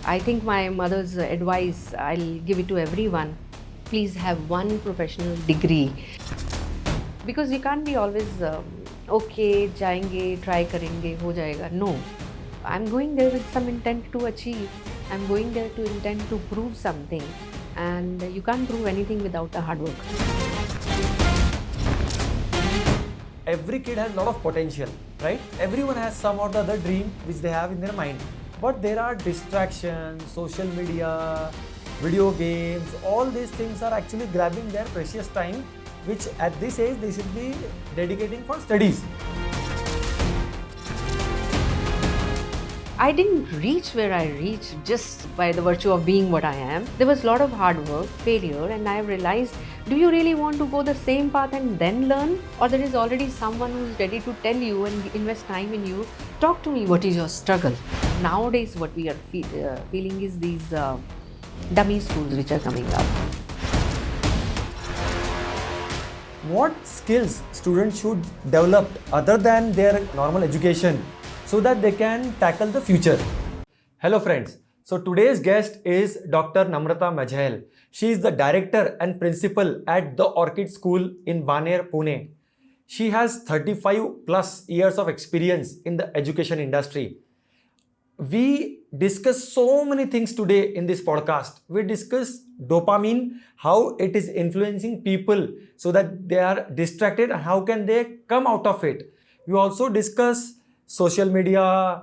I think my mother's advice, I'll give it to everyone. Please have one professional degree. Because you can't be always, okay, jayenge, try karenge, ho jayega. No. I'm going there with some intent to achieve. I'm going there to intend to prove something. And you can't prove anything without the hard work. Every kid has a lot of potential, right? Everyone has some or the other dream which they have in their mind. But there are distractions, social media, video games, all these things are actually grabbing their precious time, which at this age they should be dedicating for studies. I didn't reach where I reached just by the virtue of being what I am. There was a lot of hard work, failure, and I realized, do you really want to go the same path and then learn? Or there is already someone who's ready to tell you and invest time in you. Talk to me, what is your struggle? Nowadays, what we are feeling is these dummy schools which are coming up. What skills students should develop other than their normal education so that they can tackle the future? Hello friends. So today's guest is Dr. Namrata Majhail. She is the director and principal at the Orchid School in Baner, Pune. She has 35 plus years of experience in the education industry. We discuss so many things today in this podcast. We discuss dopamine, how it is influencing people so that they are distracted and how can they come out of it. We also discuss social media,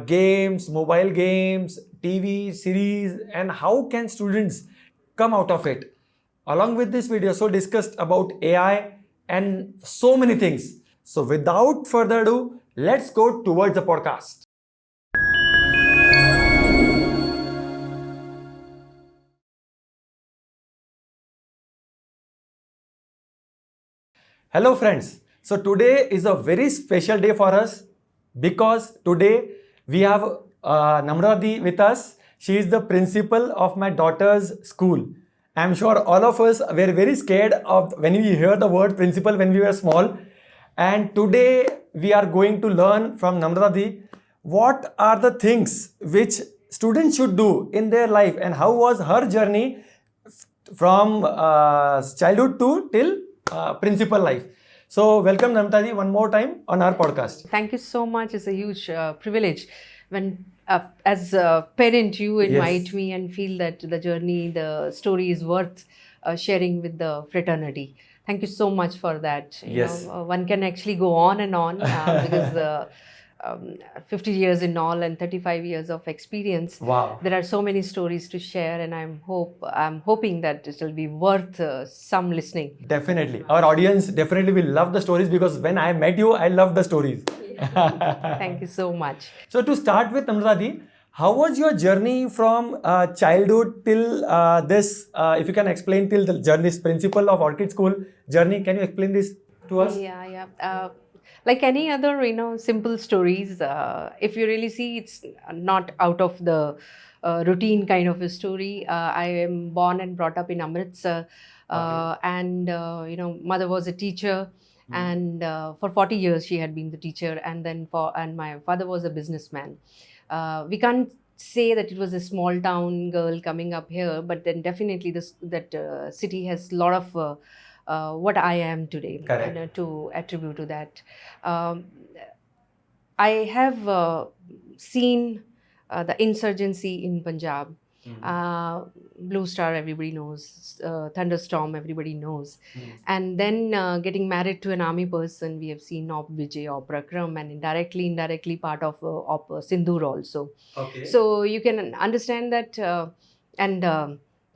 games, mobile games, TV series, and how can students come out of it. Along with this video, so discussed about AI and so many things. So without further ado, let's go towards the podcast. Hello friends. So today is a very special day for us because today we have Namrata with us. She is the principal of my daughter's school. I'm sure all of us were very scared of when we hear the word principal when we were small. And today we are going to learn from Namrata what are the things which students should do in their life and how was her journey from childhood to till principal life. So welcome Namrata one more time on our podcast. Thank you so much. It's a huge privilege when as a parent you invite me and feel that the journey, the story is worth sharing with the fraternity. Thank you so much for that. You know, one can actually go on and on because 50 years in all and 35 years of experience. Wow. There are so many stories to share, and I'm hoping that it will be worth some listening. Definitely. Our audience definitely will love the stories because when I met you, I love the stories. Thank you so much. So to start with, Namrata, how was your journey from childhood till this? If you can explain till the journey, principal of Orchid School journey, can you explain this to us? Yeah. Like any other, simple stories, if you really see, it's not out of the routine kind of a story. I am born and brought up in Amritsar, and mother was a teacher, and for 40 years she had been the teacher, and my father was a businessman. We can't say that it was a small town girl coming up here, but then definitely that city has a lot of what I am today, to attribute to that. I have seen the insurgency in Punjab. Blue Star, everybody knows. Thunderstorm, everybody knows. And then getting married to an army person, we have seen Op Vijay, Op Prakram, and indirectly part of Op Sindoor also. Okay. So you can understand that. And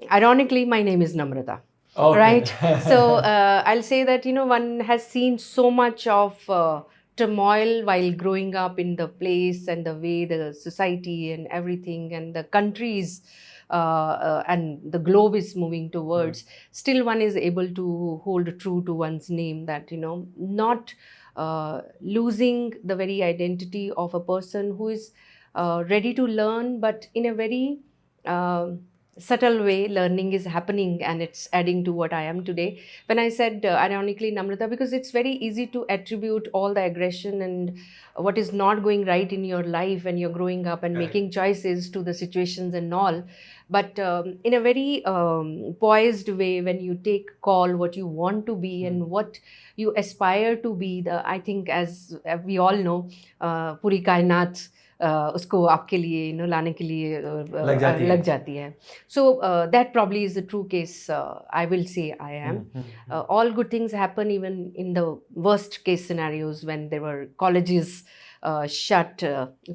ironically, my name is Namrata. Okay. Right? So I'll say that, one has seen so much of turmoil while growing up in the place and the way the society and everything and the countries and the globe is moving towards. Still one is able to hold true to one's name, that, not losing the very identity of a person who is ready to learn, but in a very subtle way learning is happening, and it's adding to what I am today. When I said ironically, Namrata, because it's very easy to attribute all the aggression and what is not going right in your life when you're growing up and Correct. making choices to the situations and all. But in a very poised way, when you take call what you want to be and what you aspire to be, the I think, as we all know, puri kainat उसको आपके लिए लाने के लिए लग जाती है. So that probably is the true case. I will say I am. All good things happen even in the worst case scenarios, when there were colleges shut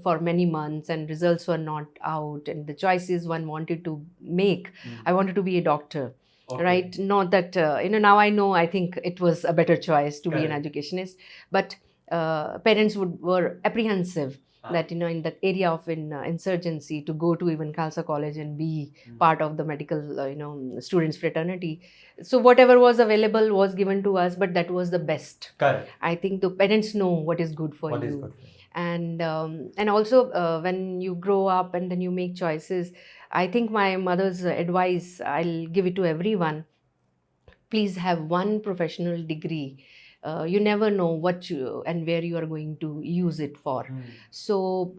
for many months and results were not out, and the choices one wanted to make. I wanted to be a doctor. Okay. Right? Not that, now I know, I think it was a better choice to be an educationist, but parents were apprehensive that, in the area of insurgency, to go to even Khalsa College and be part of the medical, students fraternity. So whatever was available was given to us, but that was the best. Correct. I think the parents know what is good for you. And also when you grow up and then you make choices, I think my mother's advice, I'll give it to everyone: please have one professional degree. You never know what and where you are going to use it for. So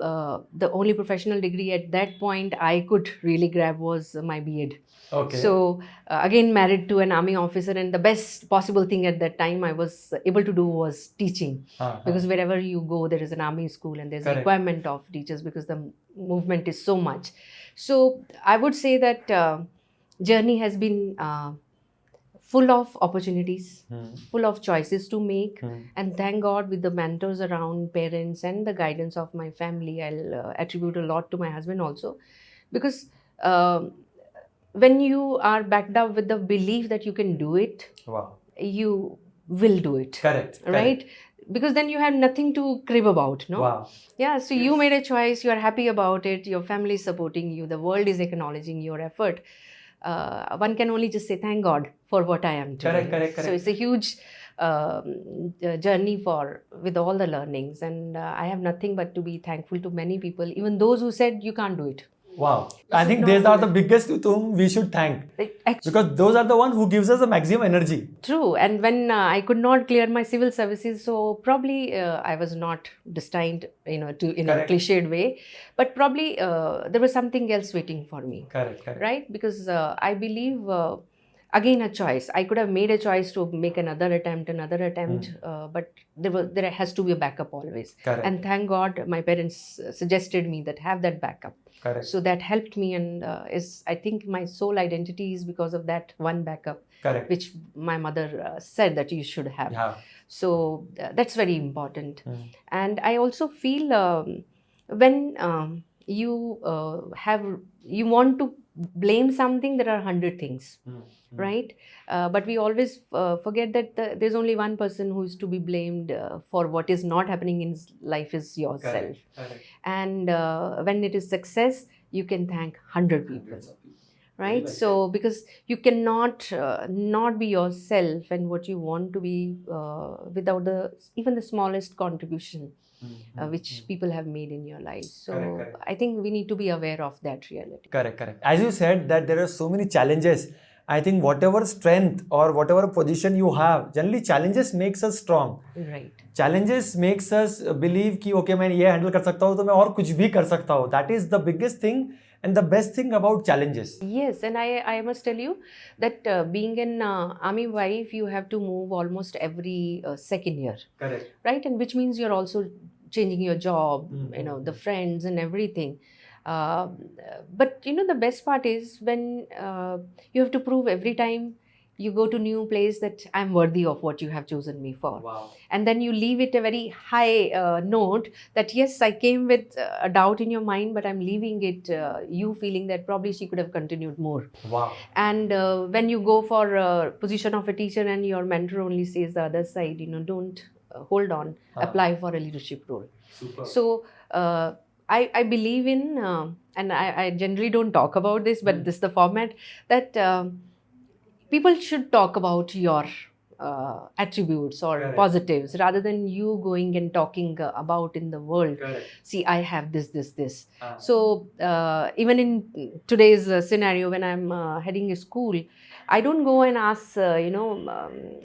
the only professional degree at that point I could really grab was my B.Ed. Okay. So again, married to an army officer, and the best possible thing at that time I was able to do was teaching. Because wherever you go, there is an army school and there's a requirement of teachers, because the movement is so much. So I would say that journey has been full of opportunities, full of choices to make. And thank God, with the mentors around, parents, and the guidance of my family, I'll attribute a lot to my husband also. Because when you are backed up with the belief that you can do it, you will do it. Correct. Right? Because then you have nothing to crib about, no? Wow. Yeah, so you made a choice, you are happy about it, your family is supporting you, the world is acknowledging your effort. One can only just say thank God for what I am today. Correct. So it's a huge journey with all the learnings, and I have nothing but to be thankful to many people, even those who said you can't do it. Wow. I think these are the biggest to whom we should thank. Because those are the ones who gives us the maximum energy. True. And when I could not clear my civil services, so probably I was not destined, in a cliched way, but probably there was something else waiting for me. Correct. Right? Because I believe, again, a choice. I could have made a choice to make another attempt, but there has to be a backup always. Correct. And thank God my parents suggested me that have that backup. Correct. So that helped me, and I think my sole identity is because of that one backup. Correct. Which my mother said that you should have. Yeah. So that's very important. And I also feel when you want to blame something, there are 100 things. Right? But we always forget that there's only one person who is to be blamed for what is not happening in life is yourself. Correct. And when it is success, you can thank 100 people. Right? So because you cannot not be yourself and what you want to be without even the smallest contribution which people have made in your life. So correct. I think we need to be aware of that reality. Correct. As you said that there are so many challenges, I think whatever strength or whatever position you have, generally challenges makes us strong. Right. Challenges makes us believe कि okay, मैं ये handle कर सकता हूँ तो मैं और कुछ भी कर सकता हूँ. That is the biggest thing and the best thing about challenges. Yes, and I must tell you that being an army wife, you have to move almost every second year. Correct. Right, and which means you're also changing your job, the friends and everything. But the best part is when you have to prove every time you go to new place that I'm worthy of what you have chosen me for. Wow. And then you leave it a very high note that yes, I came with a doubt in your mind, but I'm leaving it you feeling that probably she could have continued more. Wow. And when you go for a position of a teacher and your mentor only says the other side, don't hold on, apply for a leadership role. Super. So I believe in, and I generally don't talk about this, but this is the format, that people should talk about your attributes or Correct. positives, rather than you going and talking about in the world. Correct. See, I have this. Ah. So even in today's scenario, when I'm heading a school, I don't go and ask,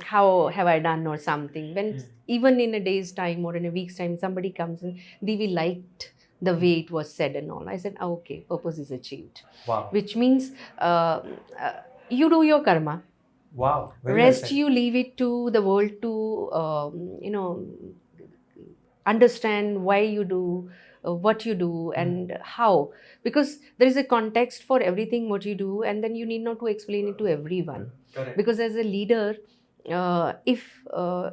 how have I done or something. When even in a day's time or in a week's time, somebody comes and they liked the way it was said and all. I said, okay, purpose is achieved. Wow. Which means you do your karma. Wow. Very Rest, well said. you leave it to the world to, understand why you do what you do and how, because there is a context for everything what you do, and then you need not to explain it to everyone. Correct. Because as a leader, if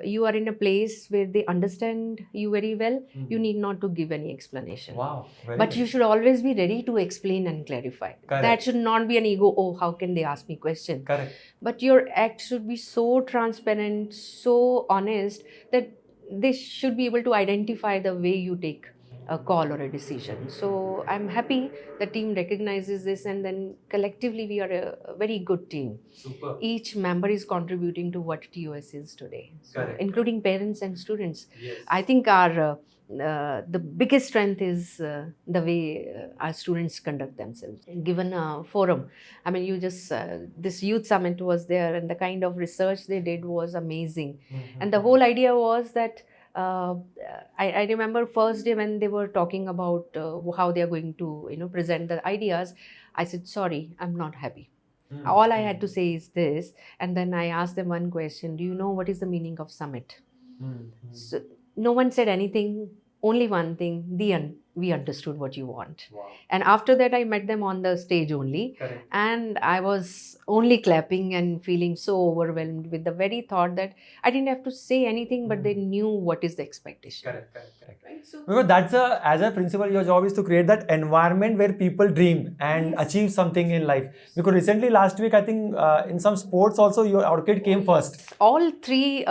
you are in a place where they understand you very well, you need not to give any explanation. Wow. Very But nice. you should always be ready to explain and clarify. Correct. That should not be an ego, oh, how can they ask me question. Correct. But your act should be so transparent, so honest, that they should be able to identify the way you take a call or a decision. So I'm happy the team recognizes this, and then collectively we are a very good team. Super. Each member is contributing to what TOS is today, so, Correct. including parents and students. Yes. I think our the biggest strength is the way our students conduct themselves. Given a forum, I mean, you just this youth summit was there, and the kind of research they did was amazing. And the whole idea was that I remember first day when they were talking about how they are going to present the ideas. I said, sorry, I'm not happy. All I had to say is this, and then I asked them one question: do you know what is the meaning of summit? So no one said anything, only one thing: we understood what you want. Wow. And after that, I met them on the stage only. Correct. And I was only clapping and feeling so overwhelmed with the very thought that I didn't have to say anything, but they knew what is the expectation. Correct. Right? So, Because as a principal, your job is to create that environment where people dream and achieve something in life. Because recently, last week, I think in some sports also, your Orchid came first. all three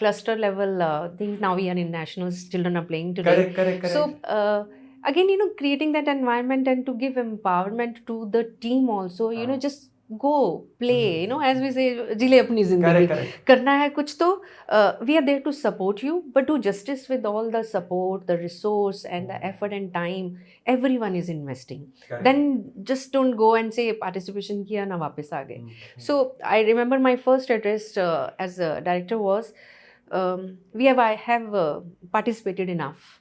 cluster level things, now we are in nationals, children are playing today. Correct. So again, creating that environment and to give empowerment to the team also, just go play, as we say, jile apni zindagi. Correct. Karna hai kuch to, we are there to support you, but do justice with all the support, the resource and the effort and time everyone is investing. Correct. Then just don't go and say participation kiya na wapis aa gaye. So I remember my first address as a director was, I have participated enough,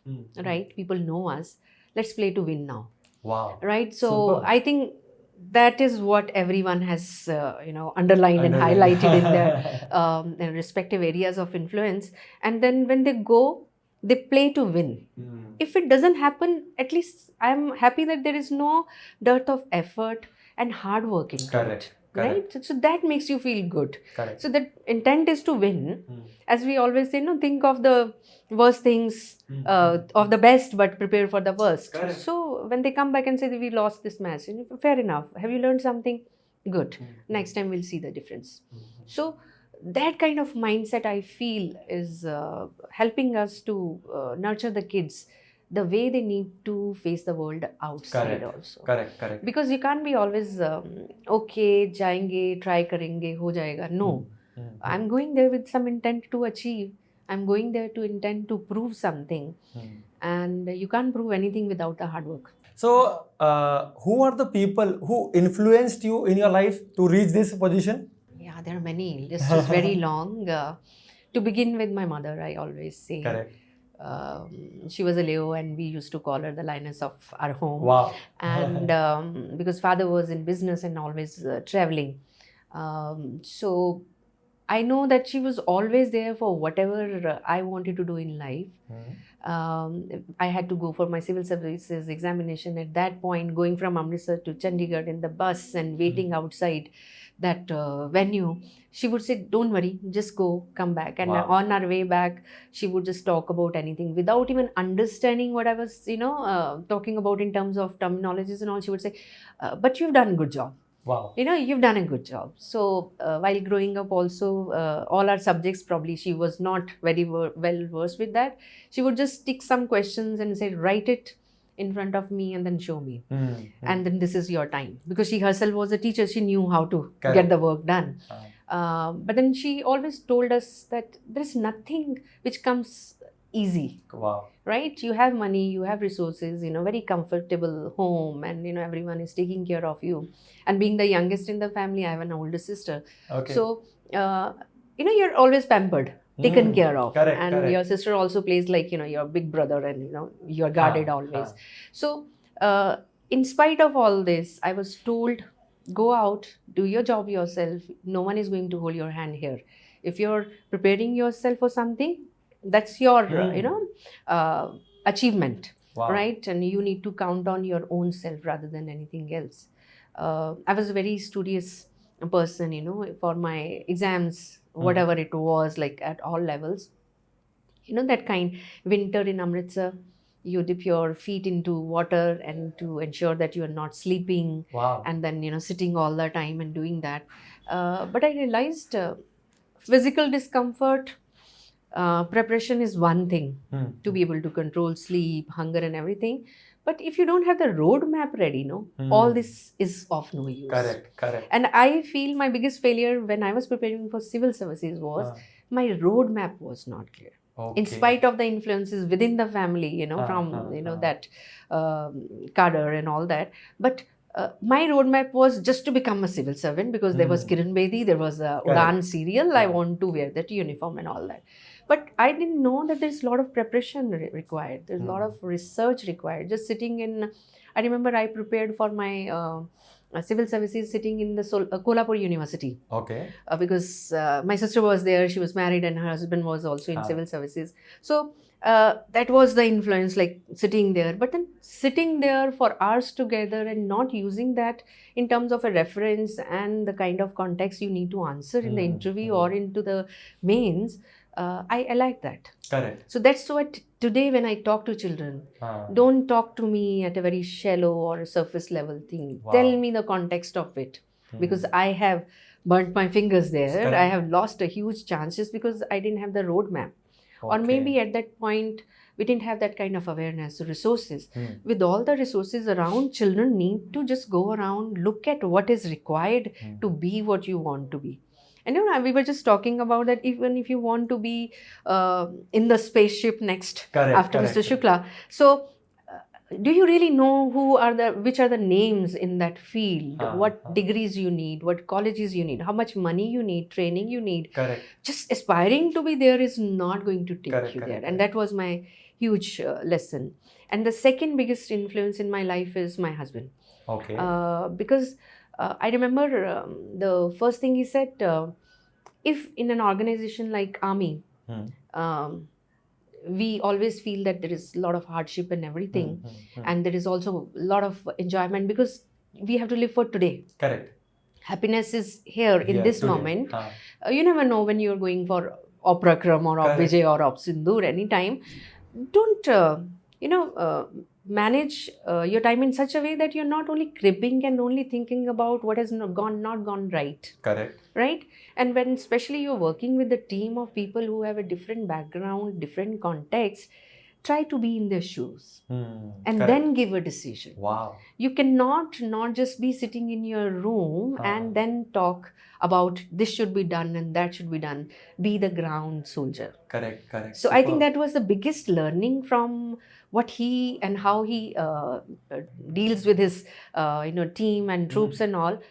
right? People know us. Let's play to win now. Wow. Right? So Super. I think that is what everyone has, underlined and highlighted in their respective areas of influence. And then when they go, they play to win. If it doesn't happen, at least I'm happy that there is no dearth of effort and hard work into Correct. it. Right? So that makes you feel good. Correct. So the intent is to win. As we always say, think of the worst things of the best, but prepare for the worst. Correct. So when they come back and say that we lost this match, fair enough. Have you learned something? Good. Next time we'll see the difference. So that kind of mindset, I feel, is helping us to nurture the kids the way they need to face the world outside also. Correct. Because you can't be always okay, jayenge, try karenge, ho jayega. No. I'm going there with some intent to achieve. I'm going there to intend to prove something. And you can't prove anything without the hard work. So, who are the people who influenced you in your life to reach this position? Yeah, there are many. List is very long. To begin with, my mother, I always say. Correct. She was a Leo, and we used to call her the lioness of our home. Wow. And because father was in business and always traveling. So I know that she was always there for whatever I wanted to do in life. I had to go for my civil services examination. At that point, going from Amritsar to Chandigarh in the bus and waiting outside that venue, she would say, don't worry, just go, come back. And Wow. on our way back, she would just talk about anything without even understanding what I was, talking about in terms of terminologies and all. She would say, but you've done a good job. Wow. You've done a good job. So while growing up also, all our subjects, probably she was not very well versed with that. She would just stick some questions and say, write it in front of me and then show me. And then this is your time. Because she herself was a teacher, she knew how to Correct. get the work done. But then she always told us that there's nothing which comes easy. Wow. Right? You have money, you have resources, very comfortable home, and everyone is taking care of you. And being the youngest in the family, I have an older sister. Okay. So, you're always pampered, taken care of. Correct, and correct. your sister also plays like, your big brother, and, you're guarded always. So, in spite of all this, I was told, go out, do your job yourself. No one is going to hold your hand here. If you're preparing yourself for something, that's your, achievement. Wow. Right? And you need to count on your own self rather than anything else. I was a very studious person, for my exams, whatever it was, like at all levels. That kind, winter in Amritsar, you dip your feet into water and to ensure that you are not sleeping. Wow. And then, sitting all the time and doing that. But I realized physical discomfort, preparation is one thing to be able to control sleep, hunger, and everything. But if you don't have the roadmap ready, all this is of no use. Correct, correct. And I feel my biggest failure when I was preparing for civil services was my roadmap was not clear. Okay. In spite of the influences within the family, from that cadre and all that. But my roadmap was just to become a civil servant, because there was Kiran Bedi, there was a Udan serial. I want to wear that uniform and all that. But I didn't know that there's a lot of preparation required. There's a lot of research required. Just sitting in, I remember I prepared for my civil services sitting in the Kolhapur University. Okay. Because my sister was there, she was married, and her husband was also in civil services. So that was the influence, like sitting there. But then sitting there for hours together and not using that in terms of a reference and the kind of context you need to answer in the interview or into the mains, I like that. Correct. So that's what today when I talk to children, don't talk to me at a very shallow or surface level thing. Wow. Tell me the context of it, because I have burnt my fingers there. Correct. I have lost a huge chance just because I didn't have the roadmap. Okay. Or maybe at that point, we didn't have that kind of awareness, resources. With all the resources around, children need to just go around, look at what is required to be what you want to be. And we were just talking about that even if you want to be in the spaceship next after Mr. Shukla. So, do you really know which are the names in that field? What degrees you need? What colleges you need? How much money you need? Training you need? Correct. Just aspiring to be there is not going to take you there. And that was my huge lesson. And the second biggest influence in my life is my husband. Okay. Because I remember the first thing he said, if in an organization like Army, we always feel that there is a lot of hardship and everything, and there is also a lot of enjoyment because we have to live for today. Correct. Happiness is here in this today. moment. You never know when you're going for Oprakram or Vijay or Op Sindoor anytime. Don't, manage your time in such a way that you're not only cribbing and only thinking about what has not gone right. Correct. Right? And when especially you're working with a team of people who have a different background, different context, try to be in their shoes and then give a decision. Wow. You cannot not just be sitting in your room and then talk about this should be done and that should be done. Be the ground soldier. Correct. So I think that was the biggest learning from what he and how he deals with his team and troops and all.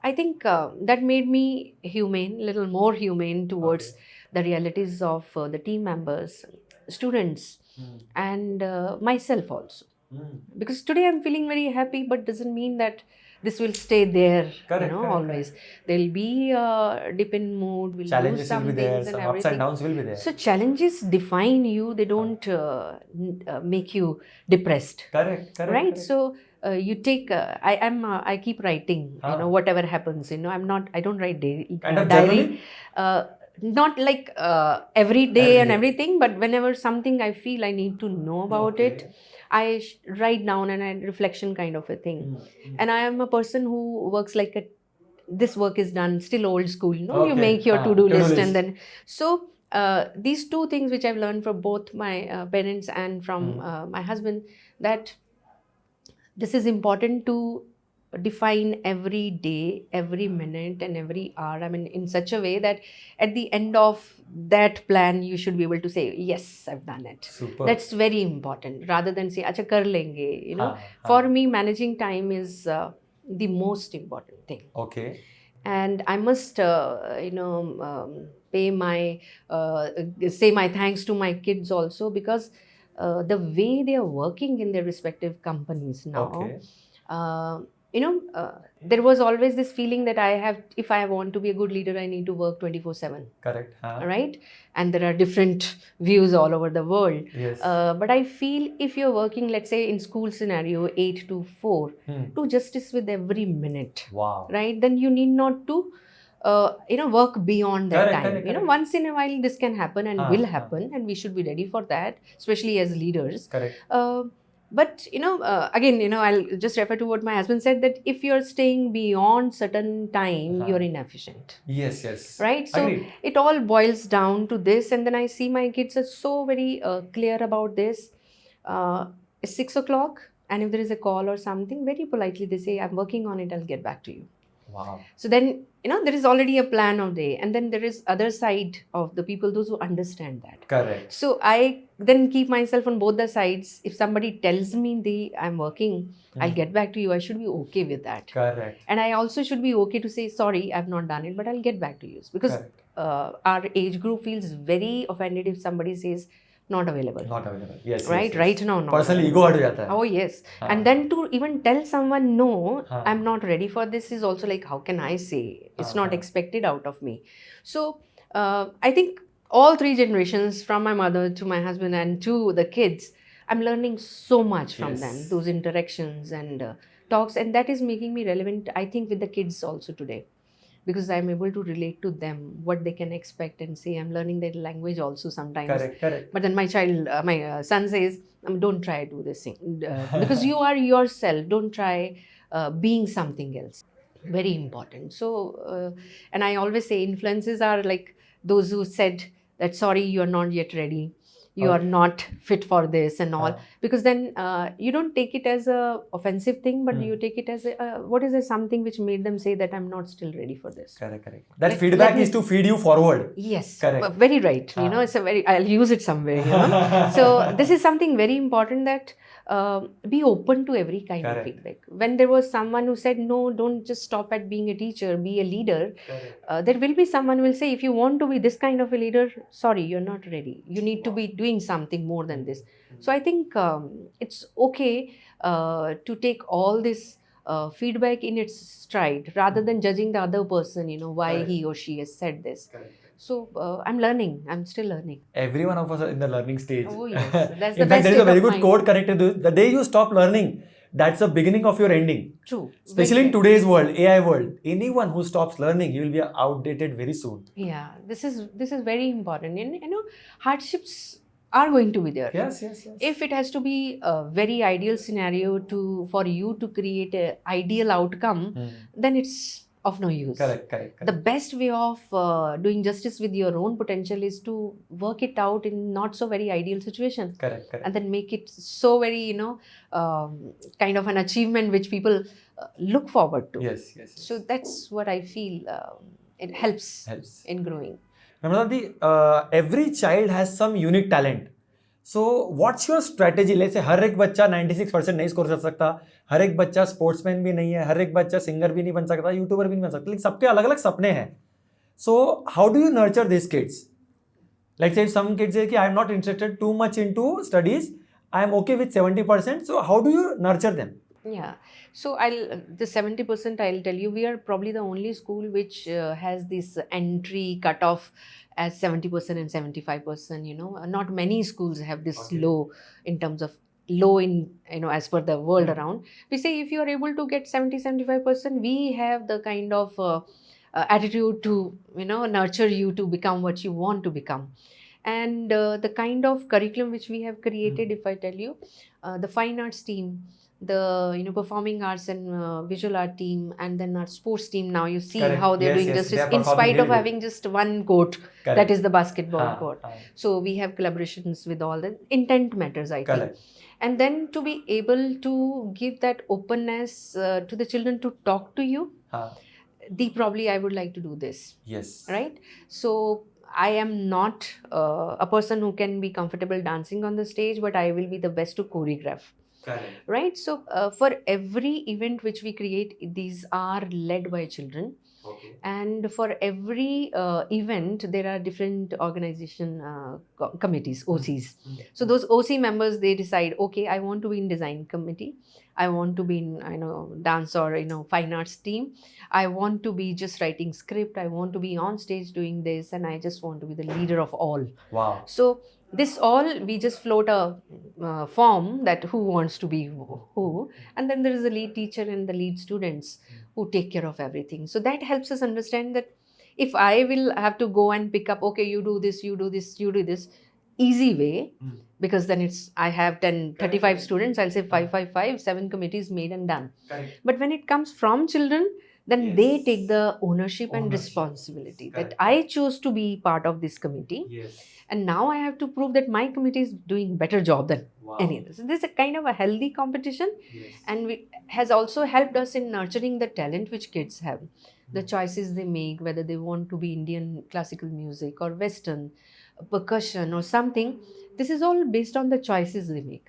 I think that made me humane, little more humane towards the realities of the team members, students, and myself also. Because today I'm feeling very happy, but doesn't mean that this will stay there, always. There'll be a dip in mood, we'll challenges lose some will be there, things and some everything. ups and downs will be there. So challenges define you, they don't make you depressed. Correct. Right? Correct. So you take, I keep writing, whatever happens, I don't write Kind of diary. Not like every day and everything, but whenever something I feel I need to know about it, I write down and I reflection kind of a thing. And I am a person who works like this work is done, still old school, you make your to-do list and then, so these two things which I've learned from both my parents and from my husband, that this is important to define every day, every minute, and every hour. I mean, in such a way that at the end of that plan, you should be able to say, yes, I've done it. Super. That's very important, rather than say, acha kar lenge. हाँ, For me, managing time is the most important thing. Okay. And I must, pay my, say my thanks to my kids also, because the way they are working in their respective companies now, Okay. uh, there was always this feeling that if I want to be a good leader, I need to work 24/7. Correct. Right? And there are different views all over the world. Yes. But I feel if you're working, let's say in school scenario, 8 to 4, do justice with every minute. Wow. Right? Then you need not to, work beyond that Correct, time. correct. Once in a while this can happen and will happen, हाँ. and we should be ready for that, especially as leaders. Correct. But again, I'll just refer to what my husband said, that if you're staying beyond certain time, you're inefficient. Yes, yes. Right? So Agreed. it all boils down to this. And then I see my kids are so very clear about this. It's 6 o'clock, and if there is a call or something, very politely they say, I'm working on it, I'll get back to you. Wow. So then, there is already a plan of day, and then there is other side of the people, those who understand that. Correct. So I then keep myself on both the sides. If somebody tells me I'm working, I'll get back to you, I should be okay with that. Correct. And I also should be okay to say, sorry, I've not done it, but I'll get back to you. Because our age group feels very offended if somebody says, not available. Not available. Yes. Right? Yes. Right now, not Personally, ego hurt हो जाता है. Oh, yes. And then to even tell someone, no, I'm not ready for this, is also like, how can I say? It's not expected out of me. So I think all 3 generations, from my mother to my husband and to the kids, I'm learning so much from them, those interactions and talks. And that is making me relevant, I think, with the kids also today. Because I'm able to relate to them, what they can expect and say. I'm learning their language also sometimes. Correct. But then my son says, don't try to do this thing. Because you are yourself. Don't try being something else. Very important. So, and I always say influences are like those who said that, sorry, you are not yet ready. You are not fit for this and all. Because then you don't take it as a offensive thing, but you take it as something which made them say that I'm not still ready for this. Correct. That feedback is to feed you forward. Yes. Correct. Very right. It's I'll use it somewhere. So this is something very important, that be open to every kind of feedback. When there was someone who said, no, don't just stop at being a teacher, be a leader. There will be someone who will say, if you want to be this kind of a leader, sorry, you're not ready. You need to be doing something more than this. So I think it's okay to take all this feedback in its stride, rather than judging the other person, why he or she has said this. So I'm learning. I'm still learning. Every one of us are in the learning stage. Oh yes, that's the In fact, best there is a very good mind. quote connected to this. The day you stop learning, that's the beginning of your ending. True. Especially in today's world, AI world. Anyone who stops learning, he will be outdated very soon. Yeah, this is very important. And hardships are going to be there. Yes. If it has to be a very ideal scenario for you to create an ideal outcome, then it's of no use. Correct. The best way of doing justice with your own potential is to work it out in not so very ideal situation. Correct. And then make it so very, kind of an achievement which people look forward to. Yes. So that's what I feel it helps in growing. Namrata, every child has some unique talent. So what's your strategy? Let's say हर एक बच्चा 96% नहीं score कर सकता, हर एक बच्चा sportsman भी नहीं है, हर एक बच्चा सिंगर भी नहीं बन सकता, यूट्यूबर भी नहीं बन सकता, लेकिन सबके अलग अलग सपने हैं. So how do you nurture these kids? Like say some kids say कि I am not interested too much into studies, I am okay with 70%. So how do you nurture them? Yeah. So the 70% I'll tell you, we are probably the only school which has this entry cutoff as 70% and 75%, not many schools have this low in terms of low in, as per the world around. We say if you are able to get 70-75%, we have the kind of attitude to, nurture you to become what you want to become. And the kind of curriculum which we have created, if I tell you, the fine arts team, the performing arts and visual art team, and then our sports team, now you see how they're doing justice in spite of having just one court. That is the basketball court. So we have collaborations with all the intent matters, I think. and then to be able to give that openness to the children to talk to you. The probably I would like to do this. Yes. Right? So I am not a person who can be comfortable dancing on the stage, but I will be the best to choreograph. Correct. Right? So for every event which we create, these are led by children. Okay. And for every event, there are different organization committees, OCs. So those OC members, they decide, okay, I want to be in design committee, I want to be in dance or fine arts team, I want to be just writing script, I want to be on stage doing this, and I just want to be the leader of all. Wow. So this all, we just float a form that who wants to be who, and then there is a lead teacher and the lead students who take care of everything. So that helps us understand that if I will have to go and pick up, okay, you do this, you do this, you do this, easy way, because then it's, I have 35 students, I'll say 5, 7 committees made and done. Correct. But when it comes from children, then Yes. they take the ownership and Ownership. responsibility. Correct. That I choose to be part of this committee. Yes. And now I have to prove that my committee is doing better job than Wow. any other. So this is a kind of a healthy competition. Yes. And has also helped us in nurturing the talent which kids have. The choices they make, whether they want to be Indian classical music or Western, percussion or something, this is all based on the choices they make.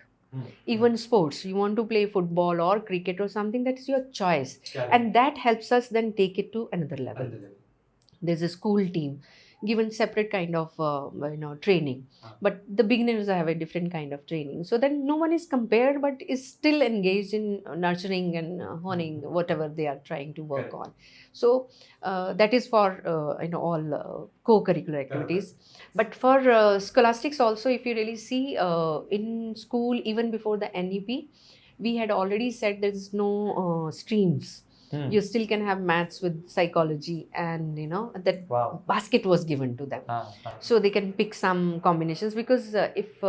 Even sports, you want to play football or cricket or something, that is your choice. Correct. And that helps us then take it to another level. There's a school team given separate kind of training, but the beginners have a different kind of training, so then no one is compared but is still engaged in nurturing and honing whatever they are trying to work on. So that is for all co-curricular activities. But for scholastics also, if you really see in school, even before the NEP, we had already said there is no streams. You still can have maths with psychology, and that Wow. basket was given to them. So they can pick some combinations, because if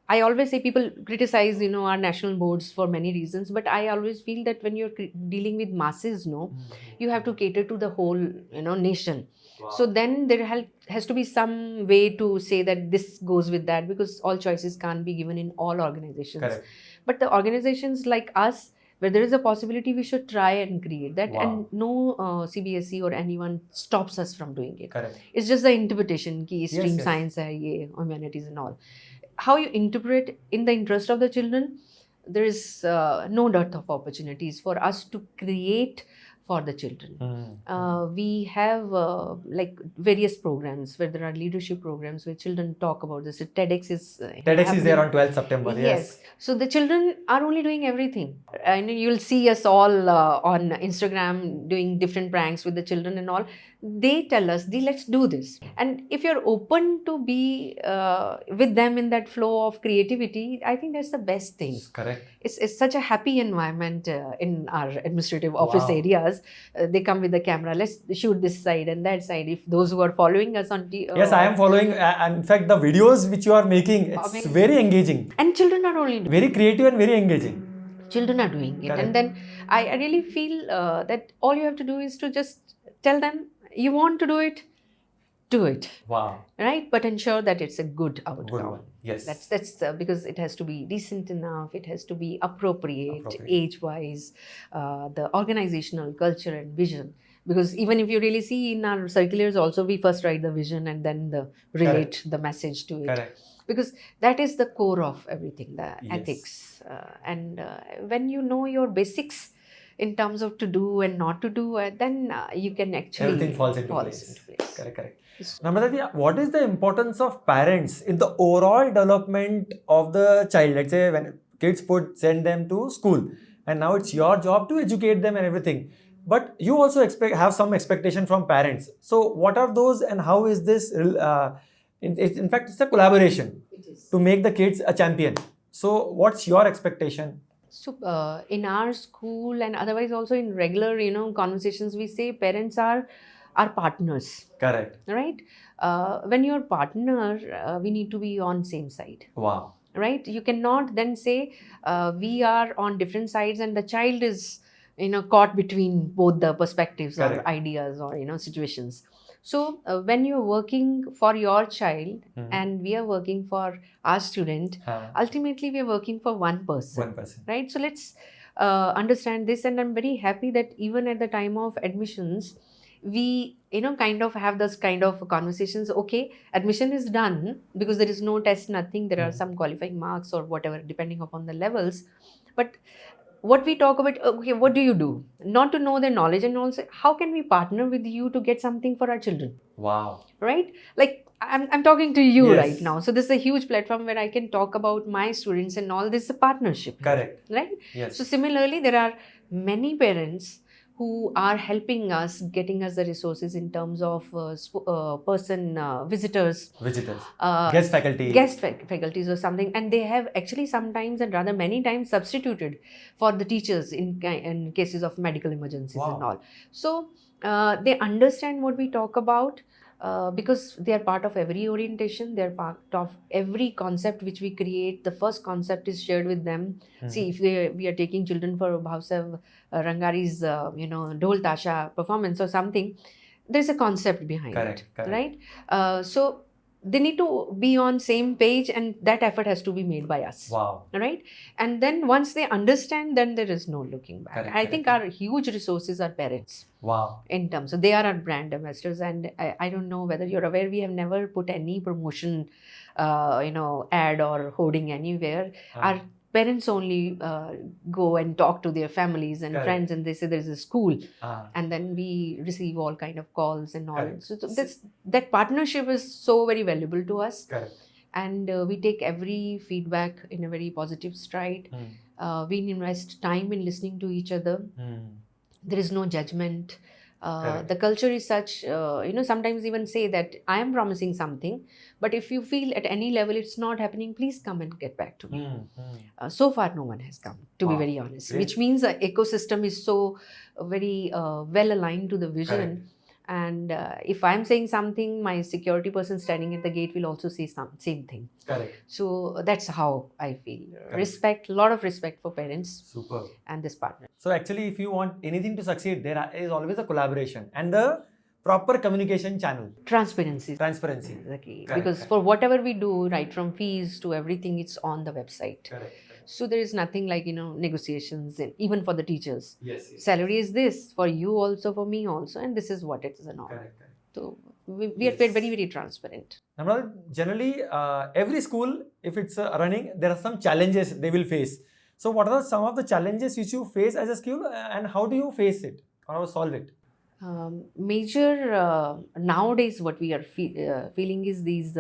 I always say, people criticize our national boards for many reasons, but I always feel that when you're dealing with masses, you have to cater to the whole nation. Wow. So then there has to be some way to say that this goes with that, because all choices can't be given in all organizations. Correct. But the organizations like us, where there is a possibility, we should try and create that. Wow. And no CBSE or anyone stops us from doing it. Correct. It's just the interpretation, ki stream yes. science hai, ye humanities and all. How you interpret in the interest of the children, there is no dearth of opportunities for us to create for the children. We have like various programs where there are leadership programs where children talk about this. TEDx is there on 12th September. Yes. So the children are only doing everything. And you'll see us all on Instagram doing different pranks with the children and all. They tell us, let's do this. And if you're open to be with them in that flow of creativity, I think that's the best thing. Correct. It's such a happy environment in our administrative office areas. They come with the camera, let's shoot this side and that side. If those who are following us on yes, I am following. In fact, the videos which you are making, it's very engaging. And children are only very creative and very engaging. Children are doing it. Correct. And then I really feel that all you have to do is to just tell them, you want to do it, do it. Wow. Right? But ensure that it's a good outcome. Good one. Yes. That's because it has to be decent enough, it has to be appropriate. Age-wise, the organizational culture and vision. Because even if you really see in our circulars also, we first write the vision and then relate the message to it. Correct. Because that is the core of everything, the ethics. And when you know your basics in terms of to do and not to do, then you can actually... Everything falls into place. Correct. Namrata, what is the importance of parents in the overall development of the child? Let's say when kids send them to school, and now it's your job to educate them and everything. But you also have some expectation from parents. So what are those, and how is this? In fact, it's a collaboration to make the kids a champion. So what's your expectation? So in our school and otherwise also in regular, conversations, we say parents are our partners. Correct. Right? When you're partner, we need to be on same side. Wow. Right? You cannot then say we are on different sides and the child is, caught between both the perspectives or ideas or, situations. So when you're working for your child Mhm. and we are working for our student, ultimately we are working for one person. One person. Right? So let's understand this, and I'm very happy that even at the time of admissions, we kind of have this kind of conversations. Okay, admission is done because there is no test, nothing. There are some qualifying marks or whatever depending upon the levels, but what we talk about, okay, what do you do not to know their knowledge, and also how can we partner with you to get something for our children. Wow. Right? Like I'm talking to you Yes. right now, so this is a huge platform where I can talk about my students and all. This is a partnership. Correct. Right? Yes. So similarly, there are many parents who are helping us, getting us the resources in terms of visitors, Guest faculty. faculties or something, and they have actually sometimes and rather many times substituted for the teachers in cases of medical emergencies. Wow. And all. So they understand what we talk about. Because they are part of every orientation, they are part of every concept which we create. The first concept is shared with them. See, if we are taking children for Bhavsav Rangari's, Dhol Tasha performance or something, there's a concept behind Correct, it, correct. right? So they need to be on same page, and that effort has to be made by us. Wow. Right? And then once they understand, then there is no looking back. Correct, I think our huge resources are parents. Wow. In terms, so they are our brand ambassadors, and I don't know whether you're aware, we have never put any promotion, ad or hoarding anywhere. Our parents only go and talk to their families and Correct. friends, and they say there is a school, Ah. and then we receive all kind of calls and all. Correct. So that partnership is so very valuable to us. Correct. And we take every feedback in a very positive stride. We invest time in listening to each other. There is no judgment. The culture is such, sometimes even say that I am promising something, but if you feel at any level it's not happening, please come and get back to me. So far no one has come, to be very honest. Great. Which means the ecosystem is so very well aligned to the vision. Correct. And if I'm saying something, my security person standing at the gate will also say same thing. Correct. So that's how I feel. Respect, a lot of respect for parents. Super. And this partner. So actually, if you want anything to succeed, there is always a collaboration and the proper communication channel. Transparency. The key. Correct, Because for whatever we do, right from fees to everything, it's on the website. Correct. So there is nothing like, negotiations, and even for the teachers. Yes. Salary is this, for you also, for me also, and this is what it is and all. Correct. So we are very, very transparent. Namrata, generally, every school, if it's running, there are some challenges they will face. So what are some of the challenges which you face as a school, and how do you face it or solve it? Major nowadays what we are feeling is these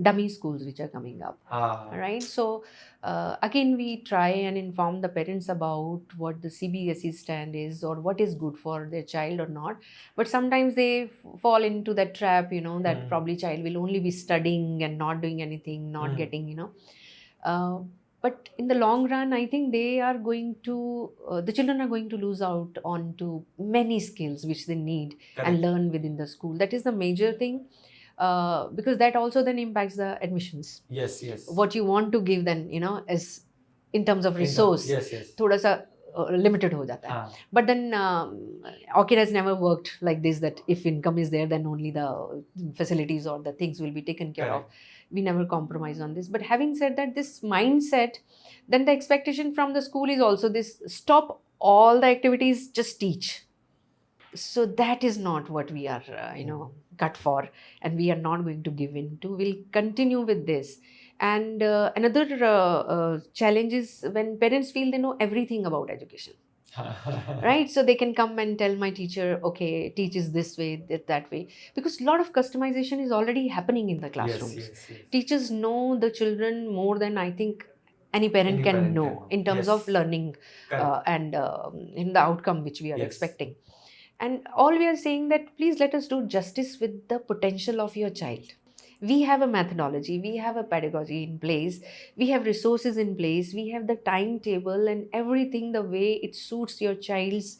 dummy schools which are coming up. Right? So again, we try and inform the parents about what the CBSE stand is or what is good for their child or not. But sometimes they fall into that trap, that probably child will only be studying and not doing anything, not getting, but in the long run, I think they are going to, the children are going to lose out on to many skills which they need and learn within the school. That is the major thing. Because that also then impacts the admissions. Yes. What you want to give then, is in terms of resource, thoda sa limited ho jata hai. But then Orchid has never worked like this, that if income is there, then only the facilities or the things will be taken care of. We never compromise on this. But having said that, this mindset, then the expectation from the school is also this: stop all the activities, just teach. So that is not what we are, cut for, and we are not going to give in to. We'll continue with this. And another challenge is when parents feel they know everything about education. Right? So they can come and tell my teacher, okay, teaches this way, that way. Because a lot of customization is already happening in the classrooms. Yes. Teachers know the children more than I think any parent can know in terms of learning and in the outcome which we are expecting. And all we are saying that please let us do justice with the potential of your child. We have a methodology, we have a pedagogy in place, we have resources in place, we have the timetable and everything the way it suits your child's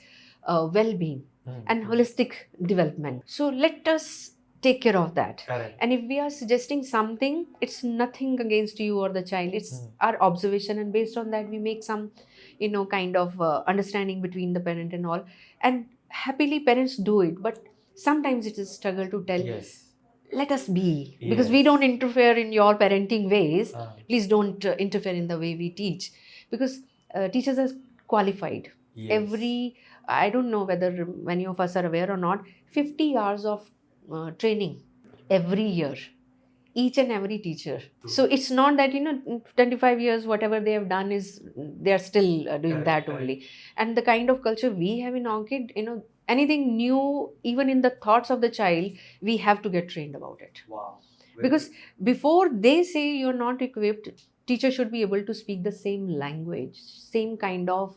well-being and holistic development. So let us take care of that. And if we are suggesting something, it's nothing against you or the child, it's our observation, and based on that we make some kind of understanding between the parent and all. And happily parents do it, but Sometimes it is struggle to tell, Yes. let us be, because we don't interfere in your parenting ways. Please don't interfere in the way we teach, because teachers are qualified. Yes. Every, I don't know whether many of us are aware or not, 50 hours of training every year, each and every teacher. So it's not that, 25 years whatever they have done is they are still doing that only. And the kind of culture we have in Orchid, anything new, even in the thoughts of the child, we have to get trained about it. Wow. Because before they say you're not equipped, teacher should be able to speak the same language, same kind of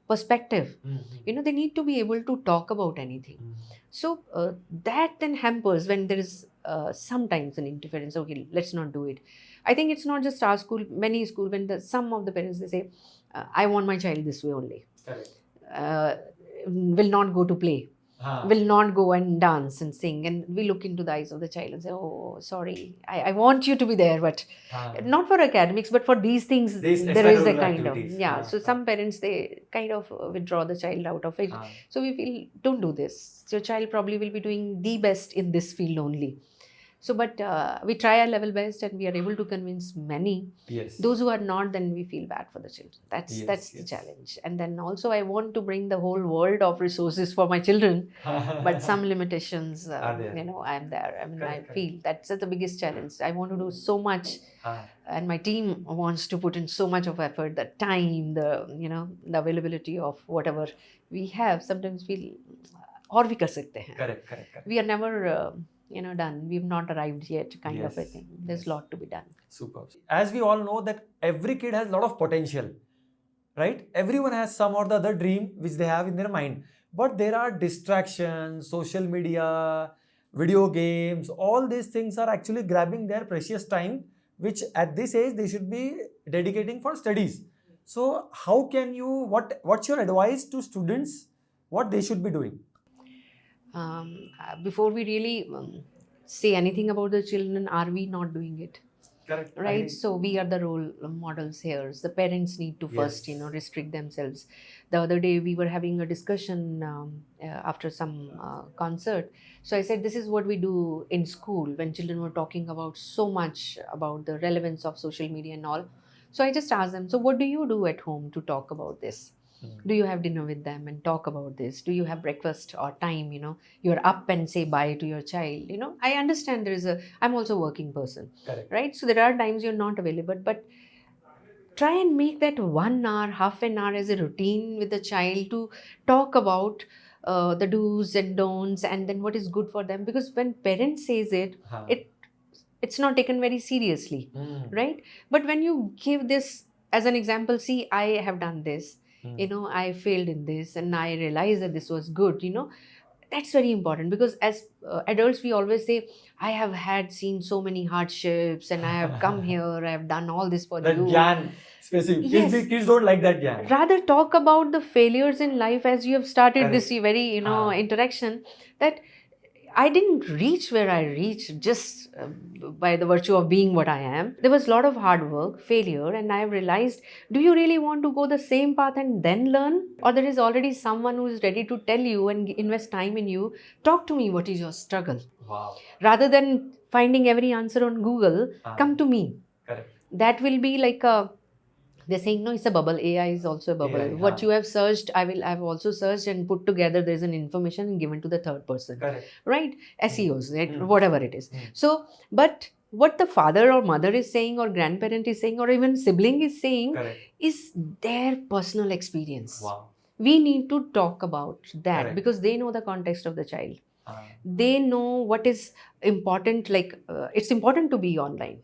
perspective. They need to be able to talk about anything. So that then hampers when there is sometimes an interference. Okay, let's not do it. I think it's not just our school, many school, when some of the parents, they say, I want my child this way only. Correct. Will not go to play, will not go and dance and sing, and we look into the eyes of the child and say, oh, sorry, I want you to be there, but not for academics, but for these things, there is a kind activities. of so some parents, they kind of withdraw the child out of it. So we feel, don't do this, your child probably will be doing the best in this field only. So, but we try our level best, and we are able to convince many. Yes. Those who are not, then we feel bad for the children. That's Yes, that's the yes. challenge. And then also, I want to bring the whole world of resources for my children, but some limitations. Are there? I'm there. I mean, Correct, I feel that's the biggest challenge. I want to do so much, and my team wants to put in so much of effort. The time, the availability of whatever we have. Sometimes feel, और भी कर सकते हैं. Correct. We are never. Done. We've not arrived yet, kind of a Yes, thing. There's a lot to be done. Super. As we all know that every kid has a lot of potential, right? Everyone has some or the other dream which they have in their mind. But there are distractions, social media, video games, all these things are actually grabbing their precious time, which at this age they should be dedicating for studies. So how can you, what's your advice to students, what they should be doing? Before we really say anything about the children, are we not doing it? Correct. Right? So we are the role models here. The parents need to first, Yes. restrict themselves. The other day we were having a discussion after some concert. So I said, this is what we do in school when children were talking about so much about the relevance of social media and all. So I just asked them, so what do you do at home to talk about this? Do you have dinner with them and talk about this? Do you have breakfast or time, you're up and say bye to your child? I understand I'm also a working person. Correct. Right? So there are times you're not available, but try and make that 1 hour, half an hour as a routine with the child to talk about the do's and don'ts, and then what is good for them. Because when parents says it, it's not taken very seriously, right? But when you give this as an example, see, I have done this, I failed in this, and I realized that this was good, that's very important. Because as adults, we always say, I have seen so many hardships, and I have come here, I have done all this for That you. gyan specific. Yes. Kids don't like that gyan. Rather talk about the failures in life, as you have started Correct. this very, interaction, that I didn't reach where I reached just by the virtue of being what I am. There was a lot of hard work, failure, and I have realized, do you really want to go the same path and then learn? Or there is already someone who is ready to tell you and invest time in you. Talk to me, what is your struggle? Wow. Rather than finding every answer on Google, come to me. Correct. That will be like they're saying, no, it's a bubble. AI is also a bubble. AI, what you have searched, I've also searched and put together. There's an information and given to the third person. Correct. Right? SEOs, right? Whatever it is. So, but what the father or mother is saying, or grandparent is saying, or even sibling is saying, Correct. is their personal experience. Wow. We need to talk about that. Correct. Because they know the context of the child. They know what is important. Like it's important to be online.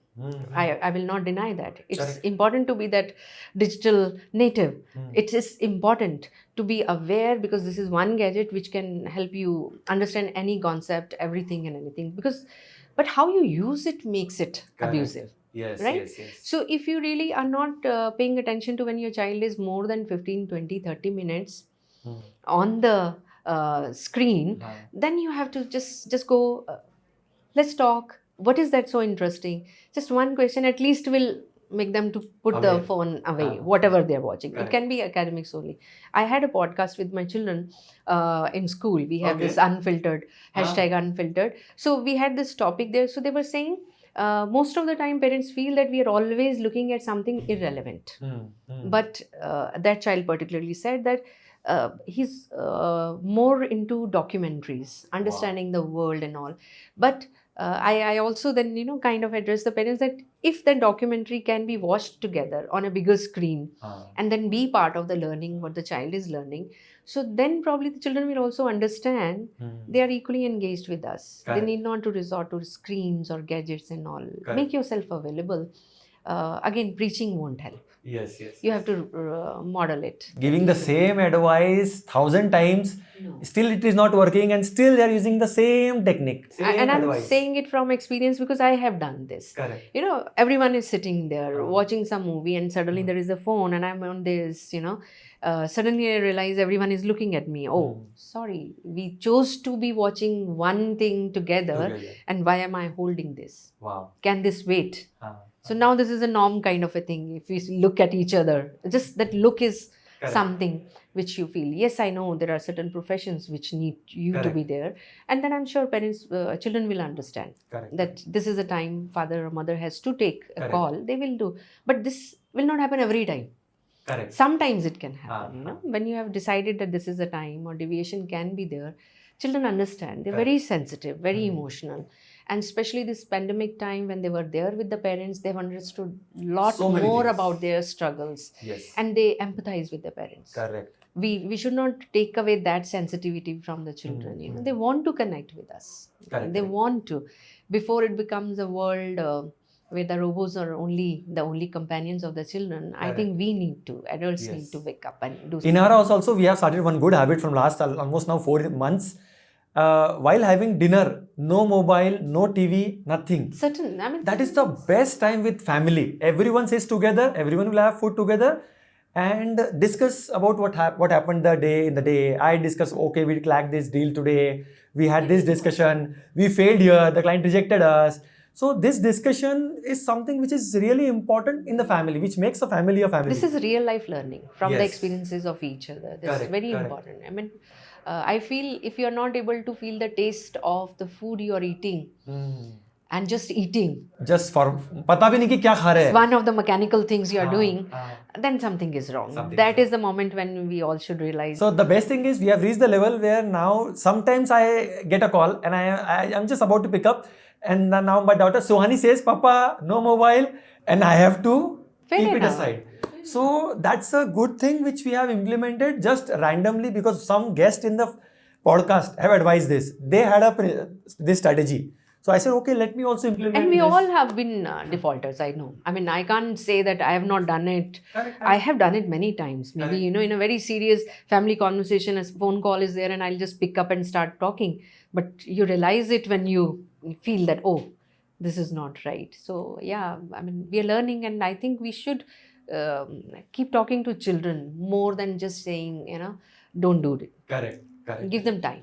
I will not deny that. It's Correct. important to be that digital native. It is important to be aware, because this is one gadget which can help you understand any concept, everything and anything. But how you use it makes it Correct. abusive. Yes, Right? yes. So if you really are not paying attention to when your child is more than 15, 20, 30 minutes on the screen, then you have to just go, let's talk. What is that so interesting? Just one question at least will make them to put the Aware. phone away, Ah. whatever they're watching. Correct. It can be academics only. I had a podcast with my children in school. We have Okay. this unfiltered, hashtag unfiltered. So we had this topic there. So they were saying, most of the time parents feel that we are always looking at something irrelevant. But that child particularly said that he's more into documentaries, understanding the world and all. But I also then, kind of address the parents that if the documentary can be watched together on a bigger screen and then be part of the learning what the child is learning, so then probably the children will also understand they are equally engaged with us. Correct. They need not to resort to screens or gadgets and all. Correct. Make yourself available. Again, preaching won't help. Yes. You have to model it. Giving the same advice 1,000 times, still it is not working, and still they are using the same technique. And I'm saying it from experience because I have done this. Correct. Everyone is sitting there watching some movie, and suddenly there is a phone, and I'm on this. Suddenly I realize everyone is looking at me. Oh, sorry, we chose to be watching one thing together, and why am I holding this? Wow. Can this wait? So now this is a norm kind of a thing. If we look at each other, just that look is something which you feel. Yes, I know there are certain professions which need you to be there. And then I'm sure children will understand that this is a time father or mother has to take a call. They will do. But this will not happen every time. Correct. Sometimes it can happen, when you have decided that this is a time or deviation can be there. Children understand. They're very sensitive, very emotional. And especially this pandemic time when they were there with the parents, they've understood a lot more about their struggles. Yes. And they empathize with the parents. Correct. We should not take away that sensitivity from the children. They want to connect with us. Correct. They want to. Before it becomes a world where the robots are the only companions of the children, I think we need to, adults need to wake up and do something. In our house also, we have started one good habit from last almost now 4 months. While having dinner, no mobile, no TV, nothing. That is the best time with family. Everyone sits together, everyone will have food together and discuss about what happened in the day. I discuss, okay, we cracked this deal today. We had this discussion. We failed here. The client rejected us. So this discussion is something which is really important in the family, which makes a family a family. This is real life learning from the experiences of each other. This is very important. I feel if you're not able to feel the taste of the food you're eating and just eating, just for pata bhi nahi ki kya kha rahe hai, one of the mechanical things you're doing, then something is wrong. That is the moment when we all should realize. So the best thing is we have reached the level where now sometimes I get a call and I'm just about to pick up, and now my daughter Sohani says, Papa, no mobile, and I have to keep it aside. So that's a good thing which we have implemented just randomly because some guest in the podcast have advised this. They had this strategy. So I said, okay, let me also implement And we this. all have been defaulters, I know. I can't say that I have not done it. I have done it many times. Maybe, in a very serious family conversation, a phone call is there and I'll just pick up and start talking. But you realize it when you feel that, oh, this is not right. So, yeah, we are learning, and I think we should keep talking to children more than just saying, don't do it. Correct. Give them time.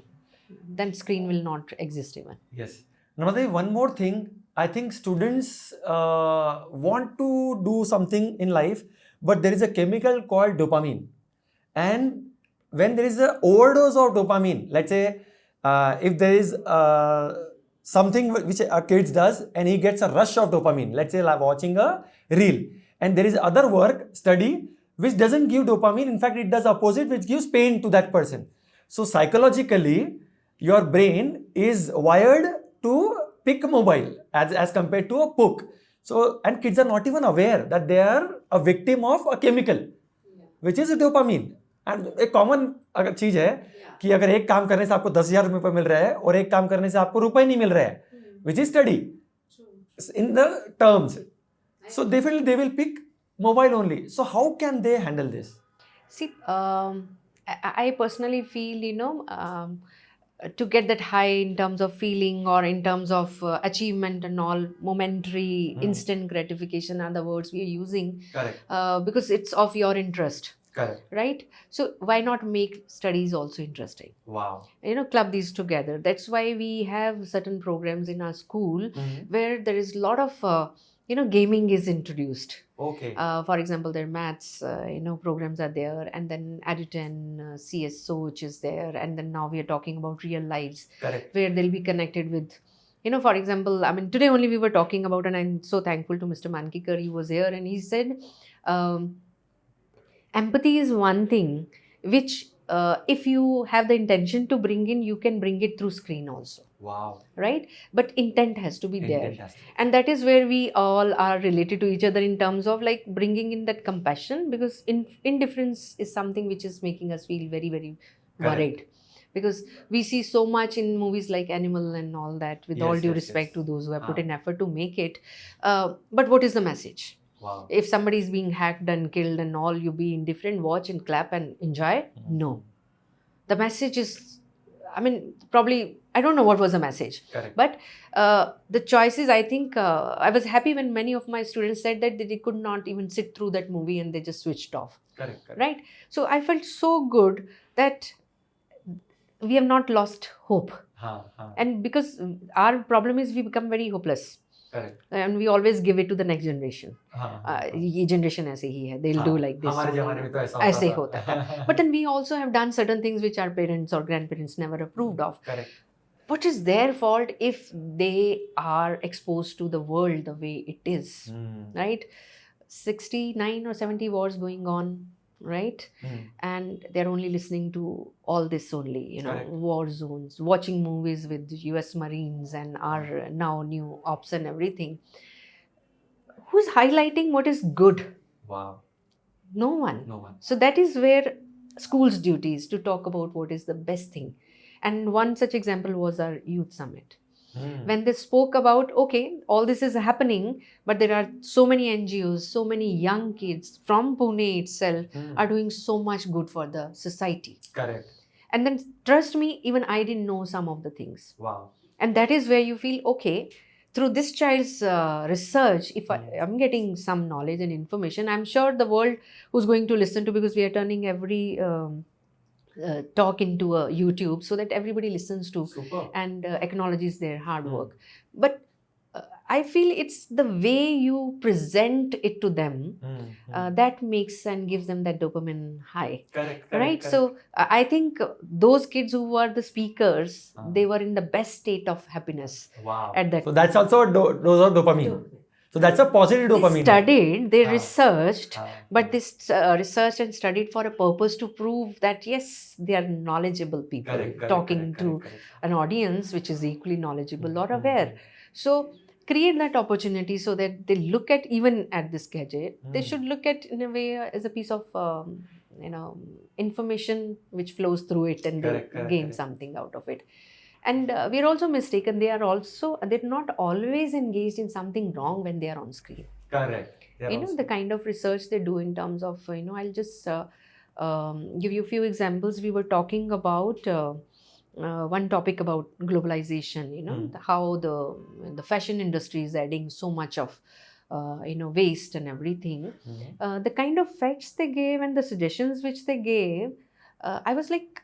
Then screen will not exist even. Yes. Namrata, one more thing. I think students want to do something in life, but there is a chemical called dopamine. And when there is an overdose of dopamine, let's say if there is something which a kid does and he gets a rush of dopamine, let's say like watching a reel, and there is other study which doesn't give dopamine. In fact, it does opposite, which gives pain to that person. So psychologically, your brain is wired to pick mobile as compared to a book. So, and kids are not even aware that they are a victim of a chemical, which is dopamine. And a common चीज है कि अगर एक काम करने से आपको 10,000 रुपए मिल रहा है और एक काम करने से आपको रुपए नहीं मिल रहा है, which is study in the terms. So definitely they will pick mobile only. So how can they handle this? See, I personally feel, to get that high in terms of feeling or in terms of achievement and all, momentary, instant gratification are the words we are using. Correct. Because it's of your interest. Correct. Right? So why not make studies also interesting? Wow. Club these together. That's why we have certain programs in our school where there is a lot of gaming is introduced. Okay. For example, their maths, programs are there, and then Aditen, CSO, which is there, and then now we are talking about real lives, Correct. where they'll be connected with, for example, I mean, today only we were talking about, and I'm so thankful to Mr. Mankikar, he was here, and he said, um, empathy is one thing which, if you have the intention to bring in, you can bring it through screen also. Wow. Right, but intent has to be there, Intent has to be. and that is where we all are related to each other in terms of like bringing in that compassion, because indifference is something which is making us feel very, very Correct. worried, because we see so much in movies like Animal and all that, with all Yes, due yes, respect yes. to those who have put Ah. in effort to make it, but what is the message? Wow. If somebody is being hacked and killed and all, you be indifferent, watch and clap and enjoy? No. The message is, I mean, probably, I don't know what was the message. Correct. But the choices, I think, I was happy when many of my students said that they could not even sit through that movie and they just switched off. Correct. Correct. Right? So I felt so good that we have not lost hope. And because our problem is we become very hopeless. Correct. And we always give it to the next generation. ये generation ऐसे ही है, they'll do like this. हमारे ज़माने में तो ऐसे ही होता था. But then we also have done certain things which our parents or grandparents never approved of. Correct. What is their fault if they are exposed to the world the way it is? Right? 69 or 70 wars going on, right? And they're only listening to all this only, Correct. war zones, watching movies with US Marines and our now new ops and everything. Who's highlighting what is good? Wow. No one. No one. So that is where school's duty is to talk about what is the best thing. And one such example was our youth summit. When they spoke about, okay, all this is happening, but there are so many NGOs, so many young kids from Pune itself are doing so much good for the society. Correct. And then trust me, even I didn't know some of the things. Wow. And that is where you feel, okay, through this child's research, if I'm getting some knowledge and information, I'm sure the world who's going to listen to, because we are turning every talk into a YouTube so that everybody listens to. Super. And acknowledges their hard work. But I feel it's the way you present it to them that makes and gives them that dopamine high. Correct. Right? Correct. So I think those kids who were the speakers, they were in the best state of happiness. Wow. At that. So that's also a dose of dopamine. So that's a positive dopamine. They studied, they researched, but they researched and studied for a purpose to prove that yes, they are knowledgeable people talking to an audience which is equally knowledgeable or aware. So create that opportunity so that they look at, even at this gadget, they should look at in a way as a piece of information which flows through it, and they gain something out of it. And we're also mistaken. They're not always engaged in something wrong when they are on screen. Correct. The kind of research they do in terms of, I'll just give you a few examples. We were talking about one topic about globalization, how the fashion industry is adding so much of, waste and everything. The kind of facts they gave and the suggestions which they gave, I was like,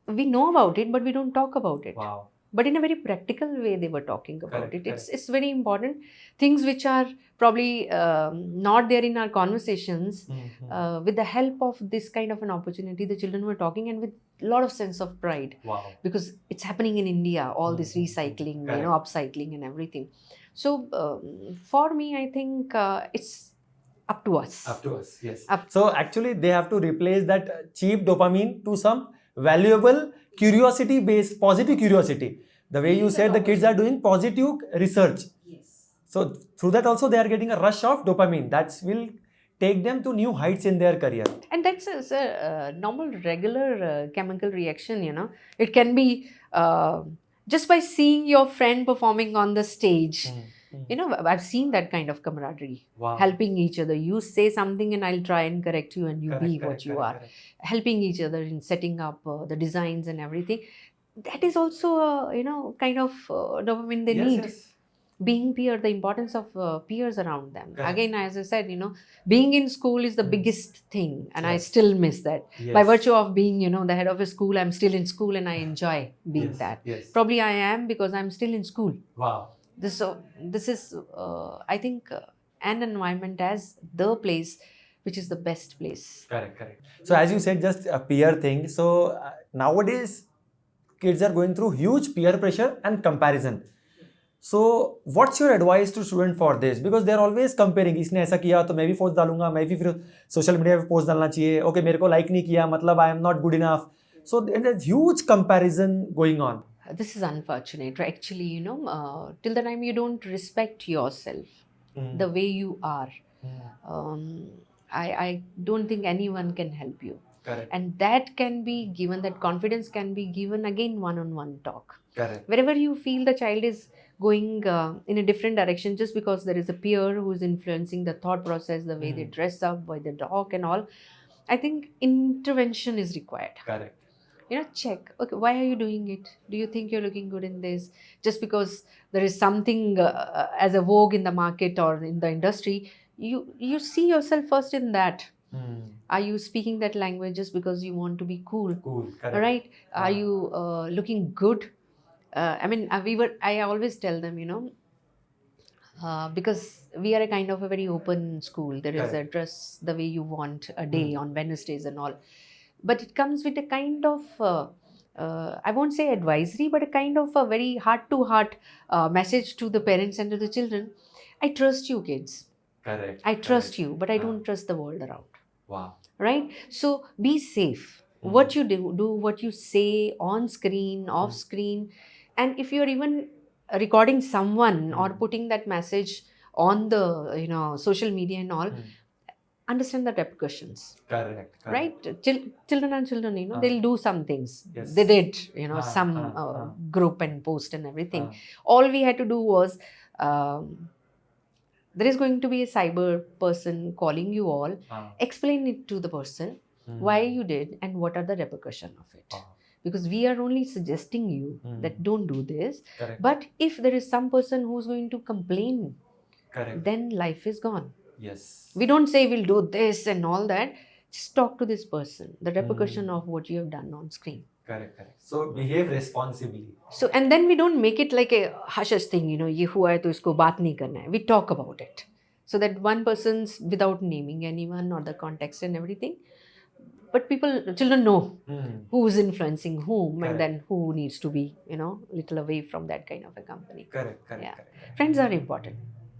we know about it, but we don't talk about it. Wow. But in a very practical way, they were talking about it. It's very important. Things which are probably not there in our conversations. With the help of this kind of an opportunity, the children were talking, and with a lot of sense of pride. Wow. Because it's happening in India, all this recycling, upcycling and everything. So for me, I think it's up to us. Up to us, yes. So actually, they have to replace that cheap dopamine to some valuable curiosity based, positive curiosity. The way you said, the kids are doing positive research. Yes. So through that also they are getting a rush of dopamine that will take them to new heights in their career. And that's a normal, regular chemical reaction, It can be just by seeing your friend performing on the stage. I've seen that kind of camaraderie. Wow. Helping each other. You say something and I'll try and correct you, and you be what you are. Helping each other in setting up the designs and everything. That is also, kind of dopamine they need. Yes. Being peer, the importance of peers around them. Again, as I said, being in school is the biggest thing, and I still miss that. Yes. By virtue of being, the head of a school, I'm still in school and I enjoy being that. Yes. Probably I am because I'm still in school. Wow. This is I think an environment as the place which is the best place. Correct, correct. So as you said, just a peer thing. So nowadays, kids are going through huge peer pressure and comparison. So what's your advice to student for this? Because they are always comparing. इसने ऐसा किया तो मैं भी post डालूंगा, मैं भी फिर सोशल मीडिया पे पोस्ट डालना चाहिए. Okay, मेरे को लाइक नहीं किया, मतलब I am not good enough. So there's huge comparison going on. This is unfortunate. Actually, till the time you don't respect yourself, the way you are, I don't think anyone can help you. Correct. And that can be given, that confidence can be given again one-on-one talk. Correct. Wherever you feel the child is going in a different direction just because there is a peer who is influencing the thought process, the way they dress up, why they talk and all, I think intervention is required. Correct. Check, okay, why are you doing it? Do you think you're looking good in this? Just because there is something as a vogue in the market or in the industry, you see yourself first in that. Are you speaking that language just because you want to be cool? Cool. Correct. Right? Are you looking good? I always tell them, because we are a kind of a very open school. There is a dress the way you want a day on Wednesdays and all. But it comes with a kind of, I won't say advisory, but a kind of a very heart-to-heart message to the parents and to the children. I trust you, kids. Correct. I trust you, but I don't trust the world around. Wow. Right? So be safe. What you do what you say on screen, off screen. And if you're even recording someone or putting that message on the social media and all, understand the repercussions. Correct. Right? Children and children, they'll do some things. Yes. They did, some group and post and everything. All we had to do was, there is going to be a cyber person calling you all. Explain it to the person why you did and what are the repercussions of it. Because we are only suggesting you that don't do this. Correct. But if there is some person who's going to complain, Correct. then life is gone. Yes. We don't say we'll do this and all that. Just talk to this person, the repercussion of what you have done on screen. Correct. So behave responsibly. So, and then we don't make it like a hush-hush thing, ye hua hai to isko baat nahi karna hai. We talk about it. So that one person's, without naming anyone or the context and everything, but children know who is influencing whom. Correct. And then who needs to be, little away from that kind of a company. Correct. Yeah. Friends are important.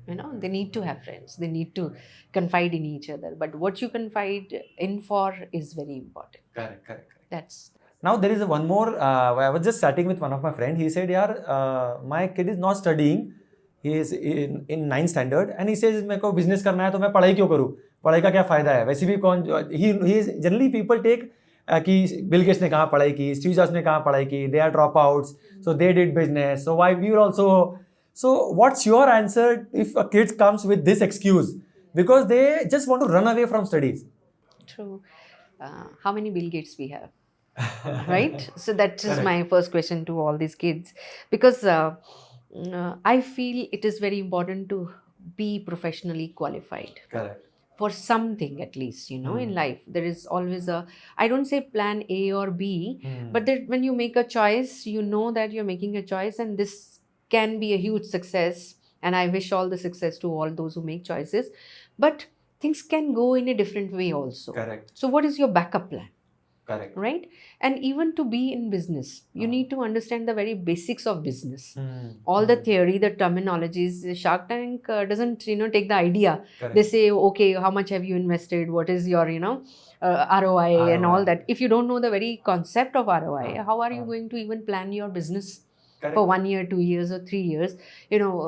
They need to have friends. They need to confide in each other. But what you confide in for is very important. Correct. That's... Now there is one more, I was just chatting with one of my friends. He said, my kid is not studying. He is in 9th standard and he says, मेरे को business करना है तो मैं पढ़ाई क्यों करूँ? पढ़ाई का क्या फायदा है? वैसे भी generally people take कि बिल गेट्स ने कहाँ पढ़ाई की, स्टीव जॉब्स ने कहाँ पढ़ाई की, they are dropouts, so they did business, so why we will also. So what's your answer if a kid comes with this excuse? Because they just want to run away from studies. True. How many Bill Gates we have? Right? So that is my first question to all these kids. Because I feel it is very important to be professionally qualified. Correct. For something at least, in life. There is always I don't say plan A or B, but when you make a choice, you know that you're making a choice and this can be a huge success. And I wish all the success to all those who make choices. But things can go in a different way also. Correct. So what is your backup plan? Correct. Right? And even to be in business, you need to understand the very basics of business. All the theory, the terminologies. Shark Tank doesn't, take the idea. Correct. They say, okay, how much have you invested? What is your, ROI and all that. If you don't know the very concept of ROI, how are you going to even plan your business? Correct. For 1 year, 2 years or 3 years,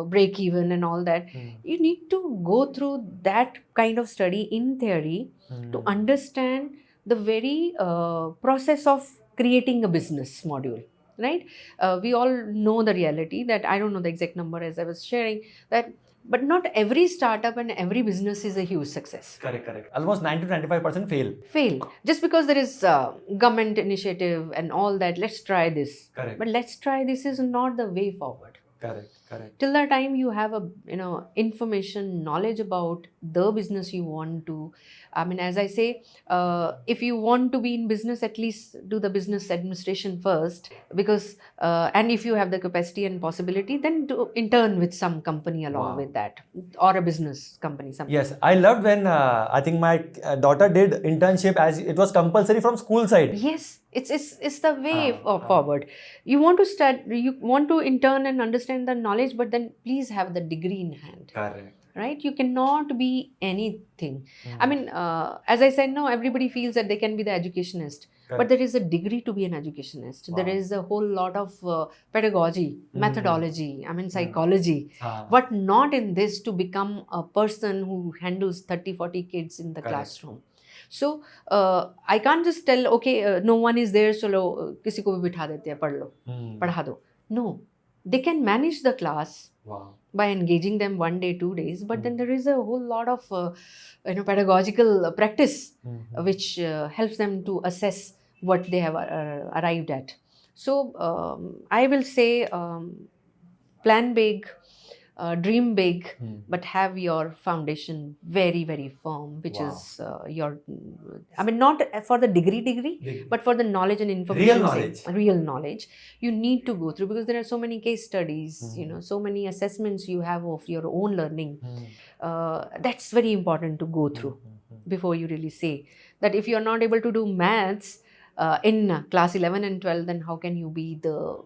break even and all that. You need to go through that kind of study in theory to understand the very process of creating a business module, right? We all know the reality that, I don't know the exact number as I was sharing, but not every startup and every business is a huge success. Correct. Almost 90 to 95% fail. Just because there is government initiative and all that, let's try this. Correct. But let's try this is not the way forward. Correct. Correct. Till the time you have a information knowledge about the business you want to, I mean, as I say, if you want to be in business, at least do the business administration first, because and if you have the capacity and possibility, then to intern with some company along Wow. with that, or a business company, something. Yes, I loved when I think my daughter did internship, as it was compulsory from school side. Yes, it's the way Ah. forward. You want to start, you want to intern and understand the knowledge, but then please have the degree in hand. Correct. Right? You cannot be anything. I mean, as I said, no, everybody feels that they can be the educationist, but there is a degree to be an educationist. Wow. There is a whole lot of pedagogy, methodology, I mean, psychology, but not in this to become a person who handles 30-40 kids in the classroom. So I can't just tell, okay, no one is there, chalo kisi ko bhi bitha dete hai, pad lo, padha do. No, they can manage the class. Wow. By engaging them 1 day, 2 days, but then there is a whole lot of pedagogical practice which helps them to assess what they have arrived at. So I will say, plan big, dream big, but have your foundation very, very firm, which is your, I mean, not for the degree, but for the knowledge and information. Real knowledge you need to go through, because there are so many case studies, so many assessments you have of your own learning. That's very important to go through before you really say that if you're not able to do maths in class 11 and 12, then how can you be the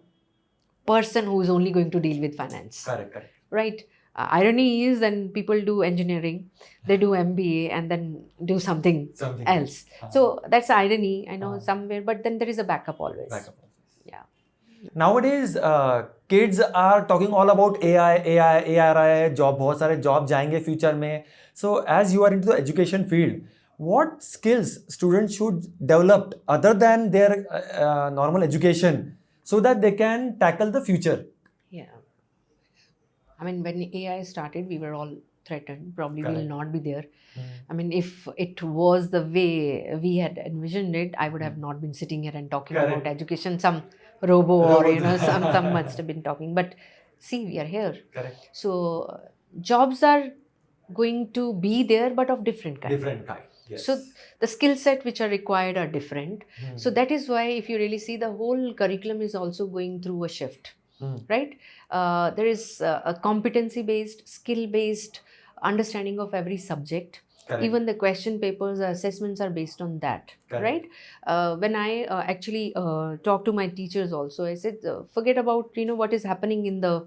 person who is only going to deal with finance? Correct. Right? Irony is, then people do engineering, they do MBA, and then do something else. So that's irony, I know, somewhere, but then there is a backup always. Yeah. Nowadays, kids are talking all about AI, job, बहुत सारे job जाएंगे future में. So as you are into the education field, what skills students should develop other than their normal education so that they can tackle the future? Yeah. I mean, when AI started, we were all threatened. Probably we will not be there. I mean, if it was the way we had envisioned it, I would have not been sitting here and talking about education. Some robo or some must have been talking. But see, we are here. So jobs are going to be there, but of different kind. Yes. So the skill set which are required are different. So that is why, if you really see, the whole curriculum is also going through a shift. Right? There is a competency-based, skill-based understanding of every subject. Even the question papers, assessments are based on that. Right? When I actually talk to my teachers also, I said, forget about what is happening in the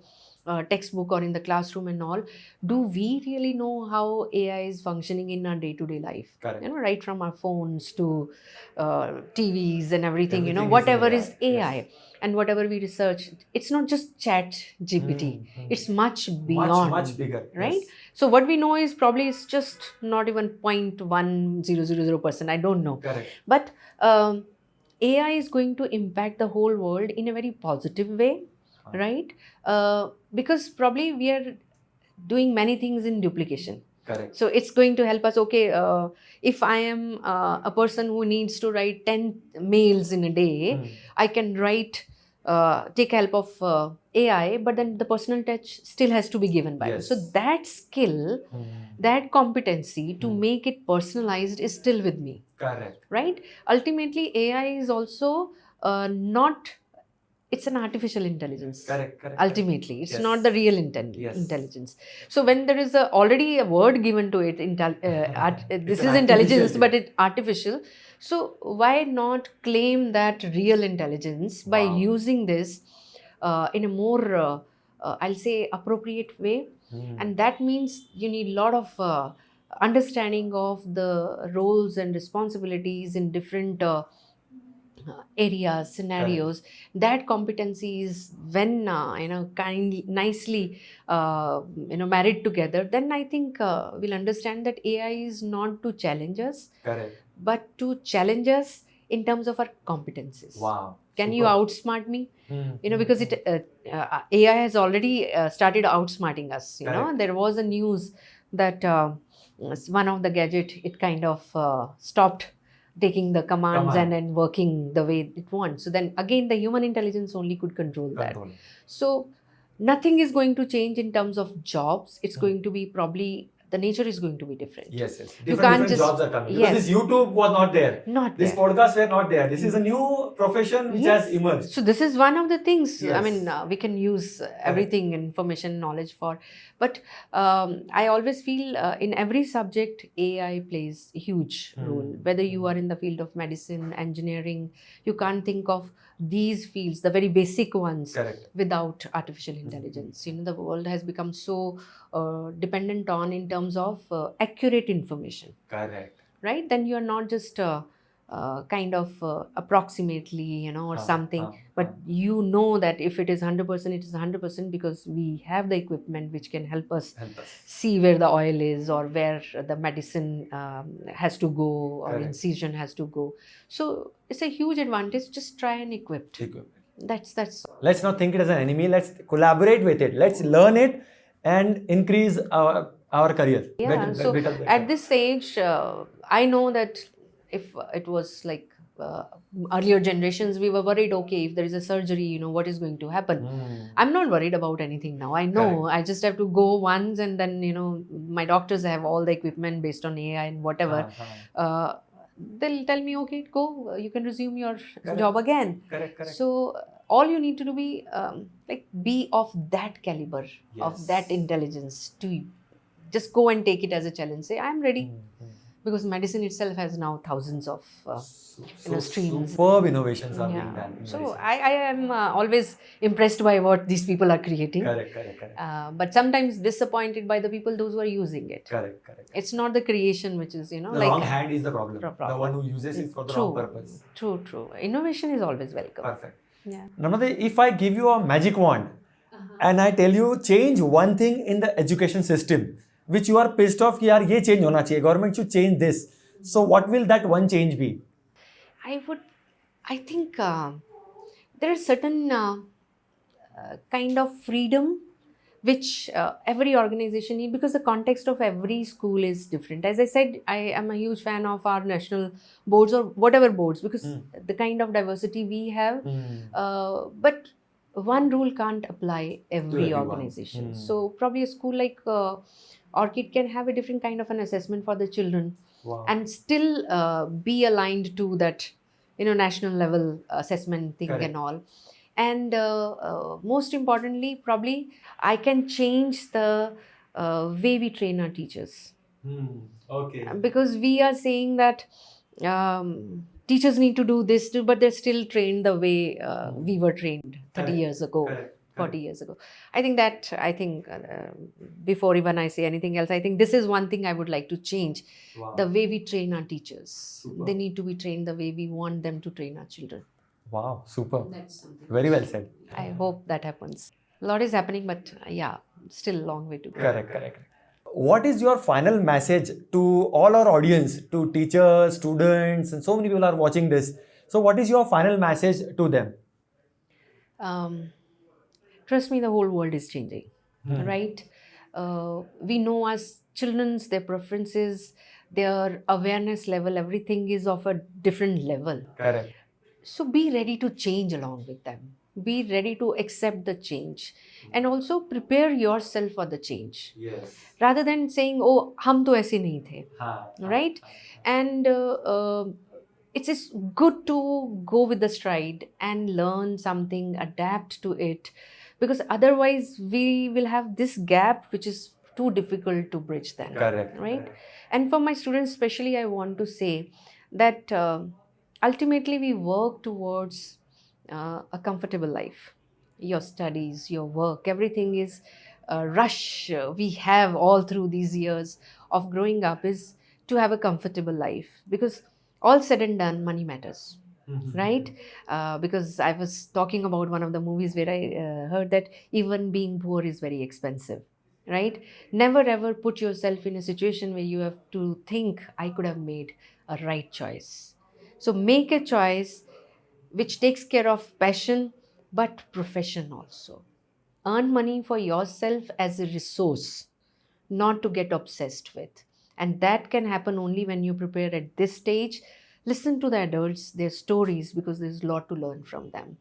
textbook or in the classroom and all. Do we really know how AI is functioning in our day-to-day life? Right from our phones to TVs and everything, whatever is AI. And whatever we research, it's not just chat GPT. It's much beyond. Much bigger. Right? Yes. So what we know is probably it's just not even 0.1000%. I don't know. But AI is going to impact the whole world in a very positive way. Right? Because probably we are doing many things in duplication. So it's going to help us. Okay, if I am a person who needs to write 10 mails in a day, I can write, take help of AI, but then the personal touch still has to be given by. So that skill, that competency to make it personalized is still with me. Right? Ultimately, AI is also not. It's an artificial intelligence. Ultimately, it's not the real intelligence. So when there is already a word given to it, this is intelligence, but it's artificial. So why not claim that real intelligence by using this in a more, I'll say, appropriate way? And that means you need a lot of understanding of the roles and responsibilities in different areas, scenarios. That competency is when nicely married together, then I think we'll understand that AI is not to challenge us, but to challenge us in terms of our competencies. Can you outsmart me? Because AI has already started outsmarting us. There was a news that one of the gadget, it kind of stopped taking the commands and working the way it wants. So then again, the human intelligence only could control that. So Nothing is going to change in terms of jobs. It's going to be probably the nature is going to be different. Yes, yes. You Different, can't different just jobs are coming. yes. Because this YouTube was not there. Not This there. podcast were not there. This is a new profession which has emerged. So this is one of the things. I Yes. mean, we can use everything, information, knowledge for. But I always feel in every subject, AI plays a huge role. Whether you are in the field of medicine, engineering, you can't think of these fields, the very basic ones, Correct. without artificial intelligence. You know, the world has become so dependent on in terms of accurate information. Correct. Right? Then you are not just kind of approximately, you know, or something, but you know that if it is 100%, it is 100% because we have the equipment which can help us see where the oil is or where the medicine has to go or Correct. incision has to go. So it's a huge advantage. Just try and equipped. That's Let's not think it as an enemy. Let's collaborate with it. Let's learn it and increase our career. Yeah. So at this age, I know that if it was like earlier generations, we were worried, okay, if there is a surgery, you know, what is going to happen? I'm not worried about anything now. I know I just have to go once and then, you know, my doctors have all the equipment based on AI and whatever. They'll tell me, okay, go, you can resume your job again. Correct. So all you need to do be of that caliber, of that intelligence to just go and take it as a challenge. Say, I'm ready. Because medicine itself has now thousands of streams. Superb innovations are being done. So I am always impressed by what these people are creating. Correct. But sometimes disappointed by the people, those who are using it. Correct. It's not the creation which is, you know, the like wrong hand is the problem. The one who uses it for the wrong purpose. True. Innovation is always welcome. Perfect. Yeah. Namrata, if I give you a magic wand and I tell you change one thing in the education system which you are pissed off कि यार ये change होना चाहिए, government should change this. So what will that one change be? I think there is certain kind of freedom which every organization needs, because the context of every school is different. As I said, I am a huge fan of our national boards or whatever boards, because the kind of diversity we have, but one rule can't apply every organization. So probably a school like Orchid can have a different kind of an assessment for the children. Wow. And still be aligned to that, you know, national level assessment thing. Correct. And all. And most importantly, probably I can change the way we train our teachers. Okay. Because we are saying that teachers need to do this too, but they're still trained the way we were trained 30 years ago. Correct. 40 years ago. I think before even I say anything else, I think this is one thing I would like to change. Wow. The way we train our teachers. Super. They need to be trained the way we want them to train our children. Wow, super. That's something. Very well said. I hope that happens. A lot is happening, but still a long way to go. Correct. What is your final message to all our audience, to teachers, students, and so many people are watching this? So what is your final message to them? Trust me, the whole world is changing, right? We know as children, their preferences, their awareness level, everything is of a different level. Correct. So be ready to change along with them. Be ready to accept the change and also prepare yourself for the change. Yes. Rather than saying, oh, hum to aise nahi the, right? And it's just good to go with the stride and learn something, adapt to it, because otherwise we will have this gap which is too difficult to bridge then. Correct. Right? Correct. And for my students especially, I want to say that ultimately we work towards a comfortable life. Your studies, your work, everything is a rush we have all through these years of growing up is to have a comfortable life, because all said and done, money matters. Right? Because I was talking about one of the movies where I heard that even being poor is very expensive. Right? Never ever put yourself in a situation where you have to think, I could have made a right choice. So make a choice which takes care of passion but profession also. Earn money for yourself as a resource, not to get obsessed with. And that can happen only when you prepare at this stage. Listen to the adults, their stories, because there's a lot to learn from them.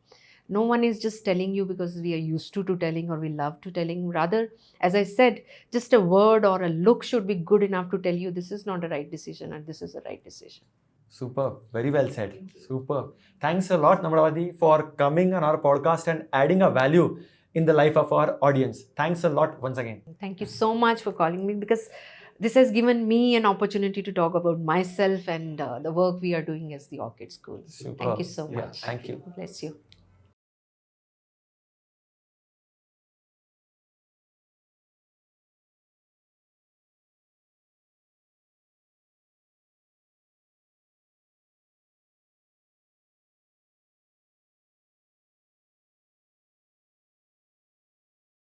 No one is just telling you because we are used to telling or we love to telling. Rather, as I said, just a word or a look should be good enough to tell you this is not a right decision and this is the right decision. Superb. Very well said. Superb. Thanks a lot, Namrata, for coming on our podcast and adding a value in the life of our audience. Thanks a lot once again. Thank you so much for calling me, because this has given me an opportunity to talk about myself and the work we are doing as the Orchid School. Thank you Superb. so Yeah, much. thank you. Bless you.